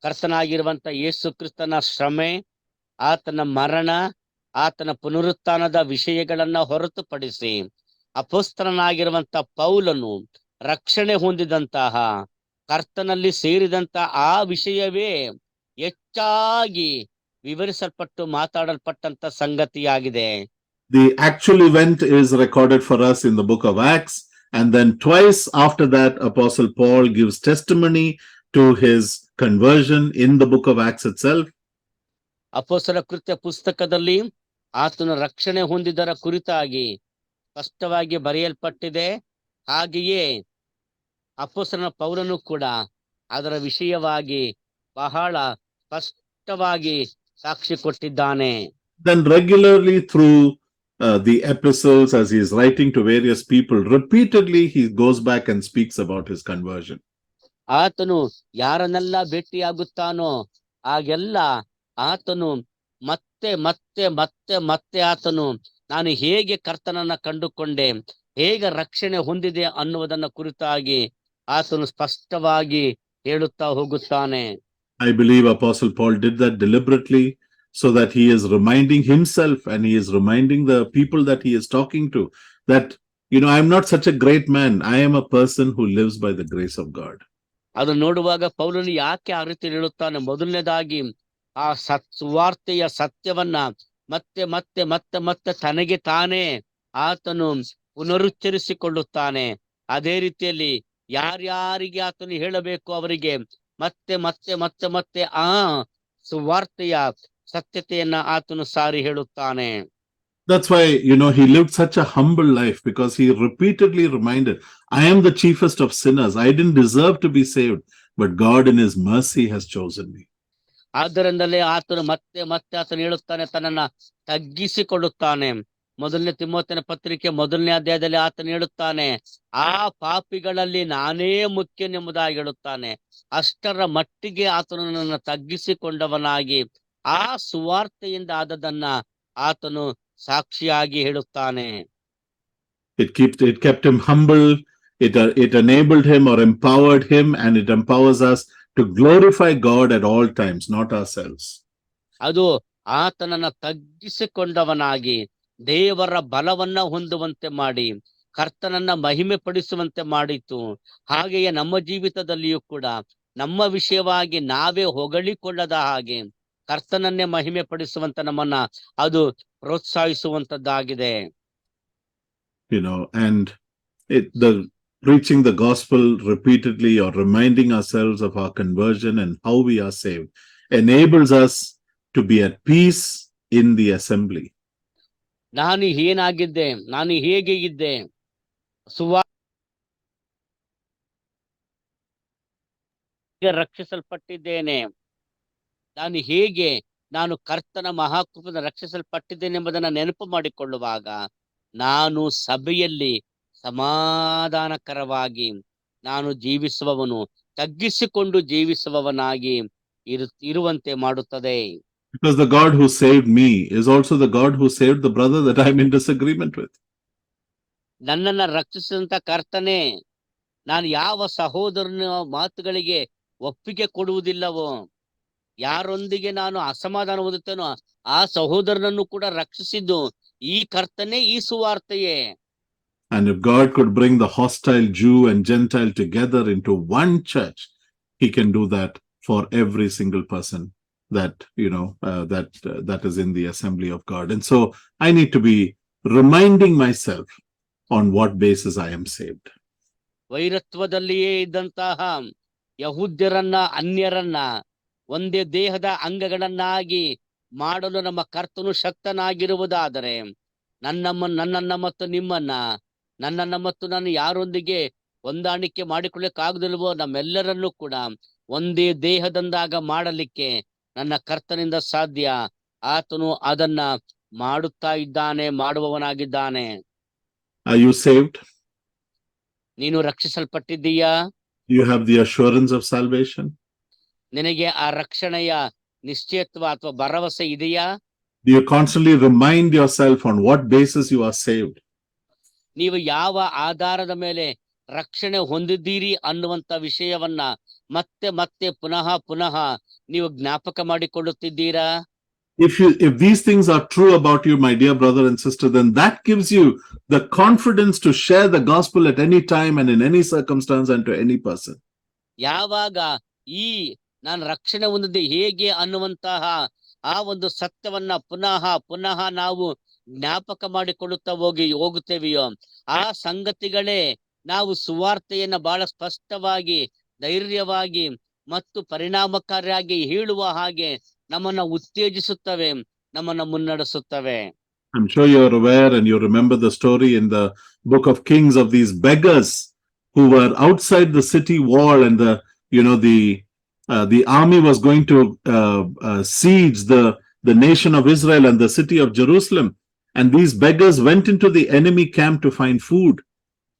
ಕರ್ತನಾಗಿರುವಂತ ಯೇಸು ಕ್ರಿಸ್ತನ ಶ್ರಮೆ, ಆತನ ಮರಣ, ಆತನ ಪುನರುತ್ಥಾನದ ವಿಷಯಗಳನ್ನ ಹೊರತುಪಡಿಸಿ ಅಪೊಸ್ತಲನಾಗಿರುವಂತ ಪೌಲನು ರಕ್ಷಣೆ ಹೊಂದಿದಂತಹ ಕರ್ತನಲ್ಲಿ ಸೇರಿದಂತ ಆ ವಿಷಯವೇ ಹೆಚ್ಚಾಗಿ ವಿವರಿಸಲ್ಪಟ್ಟು ಮಾತಾಡಲ್ಪಟ್ಟಂತ ಸಂಗತಿಯಾಗಿದೆ. The actual event is recorded for us in the book of Acts, and then twice after that, Apostle Paul gives testimony to his conversion in the book of Acts itself. ಅಪೊಸ್ತಲರ ಕೃತ್ಯ ಪುಸ್ತಕದಲ್ಲಿ ಆತನು ರಕ್ಷಣೆ ಹೊಂದಿದರ ಕುರಿತಾಗಿ ಸ್ಪಷ್ಟವಾಗಿ ಬರೆಯಲ್ಪಟ್ಟಿದೆ. ಹಾಗೆಯೇ ಅಪೊಸ್ತಲನ ಪೌಲನು ಕೂಡ ಅದರ ವಿಷಯವಾಗಿ ಬಹಳ ಸ್ಪಷ್ಟವಾಗಿ ಸಾಕ್ಷಿ ಕೊಟ್ಟಿದ್ದಾನೆ. Then regularly through the epistles, as he is writing to various people, repeatedly he goes back and speaks about his conversion. ಆತನು ಯಾರನ್ನೆಲ್ಲ ಭೇಟಿಯಾಗುತ್ತಾನೋ ಆಗೆಲ್ಲ ಆತನು ಮತ್ತೆ ಮತ್ತೆ ಮತ್ತೆ ಮತ್ತೆ ಆತನು ನಾನು ಹೇಗೆ ಕರ್ತನನ್ನ ಕಂಡುಕೊಂಡೆ, ಹೇಗೆ ರಕ್ಷಣೆ ಹೊಂದಿದೆ ಅನ್ನುವುದನ್ನ ಕುರಿತಾಗಿ ಆತನು ಸ್ಪಷ್ಟವಾಗಿ ಹೇಳುತ್ತಾ ಹೋಗುತ್ತಾನೆ. I believe Apostle Paul did that deliberately, so that he is reminding himself and he is reminding the people that he is talking to that, I'm not such a great man. I am a person who lives by the grace of God. ಅದು ನೋಡುವಾಗ ಪೌಲನು ಯಾಕೆ ಆ ರೀತಿ ಹೇಳುತ್ತಾನೆ? ಮೊದಲನೇದಾಗಿ ಆ ಸುವಾರ್ತೆಯ ಸತ್ಯವನ್ನ ಮತ್ತೆ ಮತ್ತೆ ಮತ್ತೆ ಮತ್ತೆ ತನಗೆ ತಾನೇ ಆತನು ಪುನರುಚ್ಚರಿಸಿಕೊಳ್ಳುತ್ತಾನೆ. ಅದೇ ರೀತಿಯಲ್ಲಿ ಯಾರ್ಯಾರಿಗೆ ಆತನು ಹೇಳಬೇಕು ಅವರಿಗೆ ಮತ್ತೆ ಮತ್ತೆ ಮತ್ತೆ ಮತ್ತೆ ಆ ಸುವಾರ್ತೆಯ ಸತ್ಯತೆಯನ್ನ ಆತನು ಸಾರಿ ಹೇಳುತ್ತಾನೆ. That's why, he lived such a humble life, because he repeatedly reminded, I am the chiefest of sinners. I didn't deserve to be saved, but God in his mercy has chosen me. ಆದ್ದರಿಂದಲೇ ಆತನು ಮತ್ತೆ ಮತ್ತೆ ಆತನು ಹೇಳುತ್ತಾನೆ, ತನ್ನನ್ನ ತಗ್ಗಿಸಿಕೊಳ್ಳುತ್ತಾನೆ. ಮೊದಲನೇ ತಿಮೋಥೆಯನ ಪತ್ರಿಕೆ 1ನೇ ಅಧ್ಯಾಯದಲ್ಲಿ ಆತನು ಹೇಳುತ್ತಾನೆ, ಆ ಪಾಪಿಗಳಲ್ಲಿ ನಾನೇ ಮುಖ್ಯನೆಂಬುದಾಗಿ ಹೇಳುತ್ತಾನೆ. ಅಷ್ಟರ ಮಟ್ಟಿಗೆ ಆತನು ನನ್ನ ತಗ್ಗಿಸಿಕೊಂಡವನಾಗಿ ಆ ಸುವಾರ್ತೆಯಿಂದ ಆದದನ್ನ ಆತನು ಸಾಕ್ಷಿಯಾಗಿ ಹೇಳುತ್ತಾನೆ. It kept him humble. It enabled him or empowered him, and it empowers us to glorify God at all times, not ourselves. ಅದು ಆತನನ್ನ ತಗ್ಗಿಸಿಕೊಂಡವನಾಗಿ ದೇವರ ಬಲವನ್ನ ಹೊಂದುವಂತೆ ಮಾಡಿ ಕರ್ತನನ್ನ ಮಹಿಮೆ ಪಡಿಸುವಂತೆ ಮಾಡಿತು. ಹಾಗೆಯೇ ನಮ್ಮ ಜೀವಿತದಲ್ಲಿಯೂ ಕೂಡ ನಮ್ಮ ವಿಷಯವಾಗಿ ನಾವೇ ಹೊಗಳಿಕೊಳ್ಳದ ಹಾಗೆ ಕರ್ತನನ್ನೇ ಮಹಿಮೆ ಪಡಿಸುವಂತ ನಮ್ಮನ್ನ ಅದು ಪ್ರೋತ್ಸಾಹಿಸುವಂತದ್ದಾಗಿದೆ. And the preaching the gospel repeatedly or reminding ourselves of our conversion and how we are saved enables us to be at peace in the assembly. ನಾನು ಏನಾಗಿದ್ದೆ, ನಾನು ಹೇಗೆ ಇದ್ದೆ, ರಕ್ಷಿಸಲ್ಪಟ್ಟಿದ್ದೇನೆ, ನಾನು ಕರ್ತನ ಮಹಾಕೃಪೆಯಿಂದ ರಕ್ಷಿಸಲ್ಪಟ್ಟಿದ್ದೇನೆ ಎಂಬುದನ್ನು ನೆನಪು ಮಾಡಿಕೊಳ್ಳುವಾಗ ನಾನು ಸಭೆಯಲ್ಲಿ ಸಮಾಧಾನಕರವಾಗಿ ನಾನು ಜೀವಿಸುವವನು, ತಗ್ಗಿಸಿಕೊಂಡು ಜೀವಿಸುವವನಾಗಿ ಇರುವಂತೆ ಮಾಡುತ್ತದೆ. Because the God who saved me is also the God who saved the brother that I'm in disagreement with. ನನ್ನನ್ನ ರಕ್ಷಿಸಿದಂತ ಕರ್ತನೇ ನಾನು ಯಾವ ಸಹೋದರನ ಮಾತುಗಳಿಗೆ ಒಪ್ಪಿಗೆ ಕೊಡುವುದಿಲ್ಲವೋ, ಯಾರೊಂದಿಗೆ ನಾನು ಅಸಮಾಧಾನ ಹೊಂದುತ್ತೇನೋ ಆ ಸಹೋದರನನ್ನು ಕೂಡ ರಕ್ಷಿಸಿದ್ದು ಈ ಕರ್ತನೇ, ಈ ಸುವಾರ್ತೆಯೇ. And if God could bring the hostile Jew and Gentile together into one church, he can do that for every single person that that is in the assembly of God. And so I need to be reminding myself on what basis I am saved. ವೈರತ್ವದಲ್ಲಿಯೇ ಇದ್ದಂತಹ ಯಹೂದ್ಯರನ್ನ ಅನ್ಯರನ್ನ ಒಂದೇ ದೇಹದ ಅಂಗಗಳನ್ನಾಗಿ ಮಾಡಲು ನಮ್ಮ ಕರ್ತನು ಶಕ್ತನಾಗಿರುವುದಾದರೆ ನನ್ನನ್ನ ಮತ್ತು ನಿಮ್ಮನ್ನ, ನನ್ನನ್ನ ಮತ್ತು ನಾನು ಯಾರೊಂದಿಗೆ ಹೊಂದಾಣಿಕೆ ಮಾಡಿಕೊಳ್ಳಕ್ಕಾಗದಿಲ್ವೋ ನಮ್ಮೆಲ್ಲರನ್ನೂ ಕೂಡ ಒಂದೇ ದೇಹದಂದಾಗ ಮಾಡಲಿಕ್ಕೆ ನನ್ನ ಕರ್ತನಿಂದ ಸಾಧ್ಯ. ಆತನು ಅದನ್ನ ಮಾಡುತ್ತಾ ಇದ್ದಾನೆ, ಮಾಡುವವನಾಗಿದ್ದಾನೆ. Are you saved? ನೀನು ರಕ್ಷಿಸಲ್ಪಟ್ಟಿದ್ದೀಯಾ? You have the assurance of salvation? ನಿನಗೆ ಆ ರಕ್ಷಣೆಯ ನಿಶ್ಚಯತ್ವ ಅಥವಾ ಭರವಸೆ ಇದೆಯಾ? Do you constantly remind yourself on what basis you are saved? ನೀವು ಯಾವ ಆಧಾರದ ಮೇಲೆ ರಕ್ಷಣೆ ಹೊಂದಿದ್ದೀರಿ ಅನ್ನುವಂತ ವಿಷಯವನ್ನ ಮತ್ತೆ ಮತ್ತೆ ಪುನಃ ನೀವು ಜ್ಞಾಪಕ ಮಾಡಿಕೊಳ್ಳುತ್ತಿದ್ದೀರಾ? If these things are true about you, my dear brother and sister, then that gives you the confidence to share the gospel at any time and in any circumstance and to any person. ಯಾವಾಗ ಈ ನಾನು ರಕ್ಷಣೆ ಹೊಂದಿದ್ದೆ ಹೇಗೆ ಅನ್ನುವಂತಹ ಆ ಒಂದು ಸತ್ಯವನ್ನ ಪುನಃ ಪುನಃ ನಾವು ಜ್ಞಾಪಕ ಮಾಡಿಕೊಳ್ಳುತ್ತಾ ಹೋಗುತ್ತೇವೆಯೋ ಆ ಸಂಗತಿಗಳೇ ನಾವು ಸುವಾರ್ತೆಯನ್ನ ಬಹಳ ಸ್ಪಷ್ಟವಾಗಿ, ಧೈರ್ಯವಾಗಿ ಮತ್ತು ಪರಿಣಾಮಕಾರಿಯಾಗಿ ಹೇಳುವ ಹಾಗೆ ನಮ್ಮನ್ನ ಉತ್ತೇಜಿಸುತ್ತವೆ, ನಮ್ಮನ್ನ ಮುನ್ನಡೆಸುತ್ತವೆ. I'm sure you're aware and you remember the story in the book of Kings of these beggars who were outside the city wall, and the army was going to siege the nation of Israel and the city of Jerusalem. And these beggars went into the enemy camp to find food.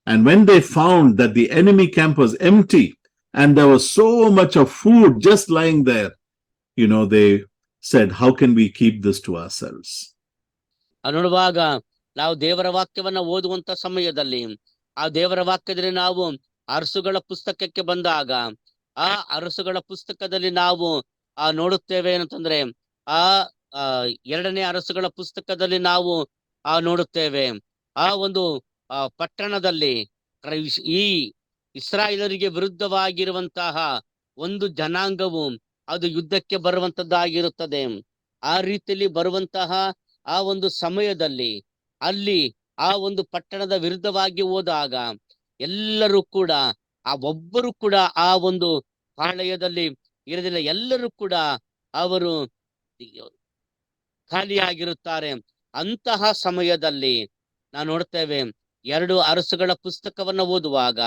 And when they found that the enemy camp was empty and there was so much of food just lying there, they said, how can we keep this to ourselves? ನೋಡುವಾಗ ನಾವು ದೇವರ ವಾಕ್ಯವನ್ನ ಓದುವಂತ ಸಮಯದಲ್ಲಿ ಆ ದೇವರ ವಾಕ್ಯದಲ್ಲಿ ನಾವು ಅರಸುಗಳ ಪುಸ್ತಕಕ್ಕೆ ಬಂದಾಗ ಆ ಅರಸುಗಳ ಪುಸ್ತಕದಲ್ಲಿ ನಾವು ನೋಡುತ್ತೇವೆ ಏನಂತಂದ್ರೆ ಆ 2ನೇ ಅರಸುಗಳ ಪುಸ್ತಕದಲ್ಲಿ ನಾವು ನೋಡುತ್ತೇವೆ ಆ ಒಂದು ಪಟ್ಟಣದಲ್ಲಿ ಈ ಇಸ್ರಾಯೇಲರಿಗೆ ವಿರುದ್ಧವಾಗಿರುವಂತಹ ಒಂದು ಜನಾಂಗವು ಅದು ಯುದ್ಧಕ್ಕೆ ಬರುವಂತದ್ದಾಗಿರುತ್ತದೆ. ಆ ರೀತಿಯಲ್ಲಿ ಬರುವಂತಹ ಆ ಒಂದು ಸಮಯದಲ್ಲಿ ಅಲ್ಲಿ ಆ ಒಂದು ಪಟ್ಟಣದ ವಿರುದ್ಧವಾಗಿ ಹೋದಾಗ ಎಲ್ಲರೂ ಕೂಡ ಒಬ್ಬರು ಕೂಡ ಆ ಒಂದು ಪಾಳೆಯದಲ್ಲಿ ಇರಲಿಲ್ಲ. ಎಲ್ಲರೂ ಕೂಡ ಅವರು ಖಾಲಿಯಾಗಿರುತ್ತಾರೆ. ಅಂತಹ ಸಮಯದಲ್ಲಿ ನಾವು ನೋಡ್ತೇವೆ 2 ಅರಸುಗಳ ಪುಸ್ತಕವನ್ನು ಓದುವಾಗ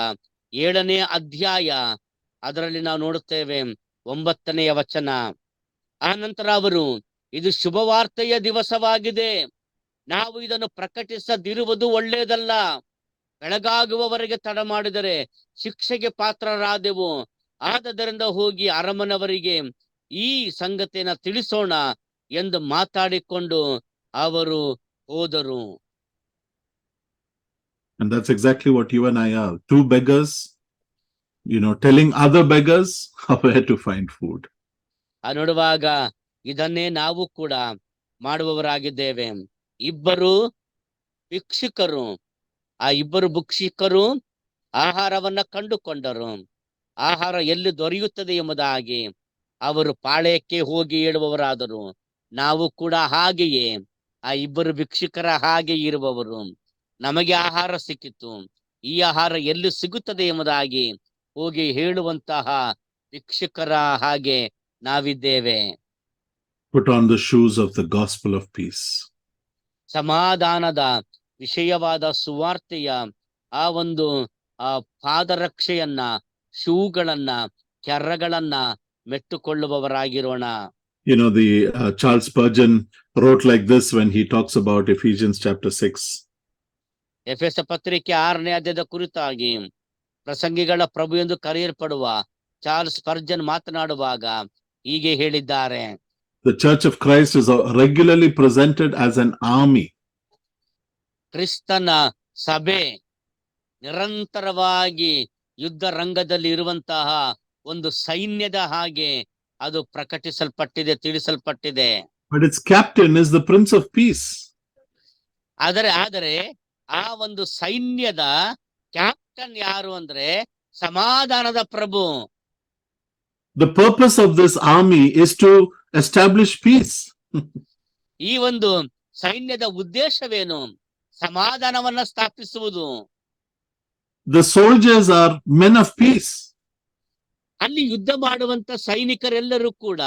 7ನೇ ಅಧ್ಯಾಯ ಅದರಲ್ಲಿ ನಾವು ನೋಡುತ್ತೇವೆ 9ನೇ ವಚನ. ಆ ನಂತರ ಅವರು, ಇದು ಶುಭವಾರ್ತೆಯ ದಿವಸವಾಗಿದೆ, ನಾವು ಇದನ್ನು ಪ್ರಕಟಿಸದಿರುವುದು ಒಳ್ಳೆಯದಲ್ಲ, ಬೆಳಗಾಗುವವರೆಗೆ ತಡ ಮಾಡಿದರೆ ಶಿಕ್ಷೆಗೆ ಪಾತ್ರರಾದೆವು. ಆದ್ದರಿಂದ ಹೋಗಿ ಅರಮನವರಿಗೆ ಈ ಸಂಗತಿಯನ್ನ ತಿಳಿಸೋಣ ಎಂದು ಮಾತಾಡಿಕೊಂಡು ಅವರು ಹೋದರು. And that's exactly what you and I are. 2 beggars, telling other beggars where to find food. ನೋಡುವಾಗ ಇದನ್ನೇ ನಾವು ಕೂಡ ಮಾಡುವವರಾಗಿದ್ದೇವೆ. ಇಬ್ಬರು ಭಿಕ್ಷುಕರು, ಆ ಇಬ್ಬರು ಭಿಕ್ಷುಕರು ಆಹಾರವನ್ನ ಕಂಡುಕೊಂಡರು. ಆಹಾರ ಎಲ್ಲಿ ದೊರೆಯುತ್ತದೆ ಎಂಬುದಾಗಿ ಅವರು ಪಾಳೆಯಕ್ಕೆ ಹೋಗಿ ಹೇಳುವವರಾದರು. ನಾವು ಕೂಡ ಹಾಗೆಯೇ ಆ ಇಬ್ಬರು ಭಿಕ್ಷುಕರ ಹಾಗೆ ಇರುವವರು. ನಮಗೆ ಆಹಾರ ಸಿಕ್ಕಿತು, ಈ ಆಹಾರ ಎಲ್ಲಿ ಸಿಗುತ್ತದೆ ಎಂಬುದಾಗಿ ಹೋಗಿ ಹೇಳುವಂತಹ ಭಿಕ್ಷುಕರ ಹಾಗೆ ನಾವಿದ್ದೇವೆ. Put on the shoes of the gospel of peace. ಸಮಾಧಾನದ ವಿಷಯವಾದ ಸುವಾರ್ತೆಯ ಆ ಒಂದು ಪಾದರಕ್ಷೆಯನ್ನ, ಶೂಗಳನ್ನ, ಕೆರ್ರಗಳನ್ನ ಮೆಟ್ಟುಕೊಳ್ಳುವವರಾಗಿರೋಣ. Charles Spurgeon wrote like this when he talks about Ephesians chapter 6. ಎಫೆಸ ಪತ್ರಿಕೆ 6ನೇ ಅಧ್ಯಾಯದ ಕುರಿತಾಗಿ ಪ್ರಸಂಗಿಗಳ ಪ್ರಭು ಎಂದು ಕರೆಯಲ್ಪಡುವ ಚಾರ್ಲ್ಸ್ ಸ್ಪರ್ಜನ್ ಮಾತನಾಡುವಾಗ ಹೀಗೆ ಹೇಳಿದ್ದಾರೆ. The Church of Christ is regularly presented as an army. ಕ್ರಿಸ್ತನ ಸಭೆ ನಿರಂತರವಾಗಿ ಯುದ್ಧ ರಂಗದಲ್ಲಿ ಇರುವಂತಹ ಒಂದು ಸೈನ್ಯದ ಹಾಗೆ ಅದು ಪ್ರಕಟಿಸಲ್ಪಟ್ಟಿದೆ, ತಿಳಿಸಲ್ಪಟ್ಟಿದೆ. But its captain is the Prince of Peace. ಆದರೆ ಆ ಒಂದು ಸೈನ್ಯದ ಕ್ಯಾಪ್ಟನ್ ಯಾರು ಅಂದ್ರೆ ಸಮಾಧಾನದ ಪ್ರಭು. The purpose of this army is to establish peace. ಈ ಒಂದು ಸೈನ್ಯದ ಉದ್ದೇಶವೇನು? ಸಮಾಧಾನವನ್ನ ಸ್ಥಾಪಿಸುವುದು. The soldiers are men of peace. ಅಲ್ಲಿ ಯುದ್ಧ ಮಾಡುವಂತ ಸೈನಿಕರೆಲ್ಲರೂ ಕೂಡ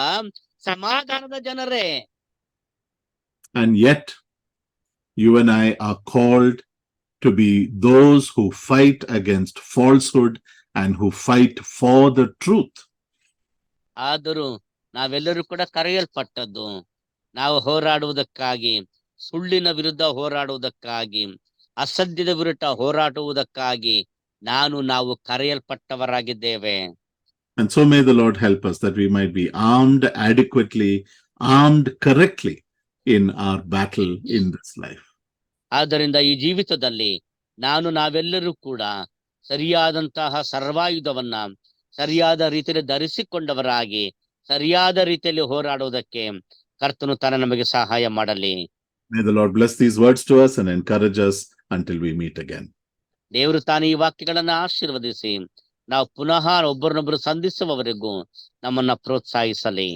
ಸಮಾಧಾನದ ಜನರೇ. And yet you and I are called to be those who fight against falsehood and who fight for the truth. ಆದರೂ ನಾವೆಲ್ಲರೂ ಕೂಡ ಕರೆಯಲ್ಪಟ್ಟದ್ದು ನಾವು ಹೋರಾಡುವುದಕ್ಕಾಗಿ, ಸುಳ್ಳಿನ ವಿರುದ್ಧ ಹೋರಾಡುವುದಕ್ಕಾಗಿ, ಅಸತ್ಯದ ವಿರುದ್ಧ ಹೋರಾಡುವುದಕ್ಕಾಗಿ ನಾವು ಕರೆಯಲ್ಪಟ್ಟವರಾಗಿದ್ದೇವೆ. And so may the Lord help us that we might be armed adequately, armed correctly in our battle in this life. ಆದ್ದರಿಂದ ಈ ಜೀವಿತದಲ್ಲಿ ನಾವೆಲ್ಲರೂ ಕೂಡ ಸರಿಯಾದಂತಹ ಸರ್ವಾಯುಧವನ್ನ ಸರಿಯಾದ ರೀತಿಯಲ್ಲಿ ಧರಿಸಿಕೊಂಡವರಾಗಿ ಸರಿಯಾದ ರೀತಿಯಲ್ಲಿ ಹೋರಾಡುವುದಕ್ಕೆ ಕರ್ತನು ತಾನೇ ನಮಗೆ ಸಹಾಯ ಮಾಡಲಿ. May the Lord bless these words to us and encourage us until we meet again. ದೇವರು ತಾನೇ ಈ ವಾಕ್ಯಗಳನ್ನ ಆಶೀರ್ವದಿಸಿ ನಾವು ಪುನಃ ಒಬ್ಬರನ್ನೊಬ್ಬರು ಸಂಧಿಸುವವರೆಗೂ ನಮ್ಮನ್ನ ಪ್ರೋತ್ಸಾಹಿಸಲಿ.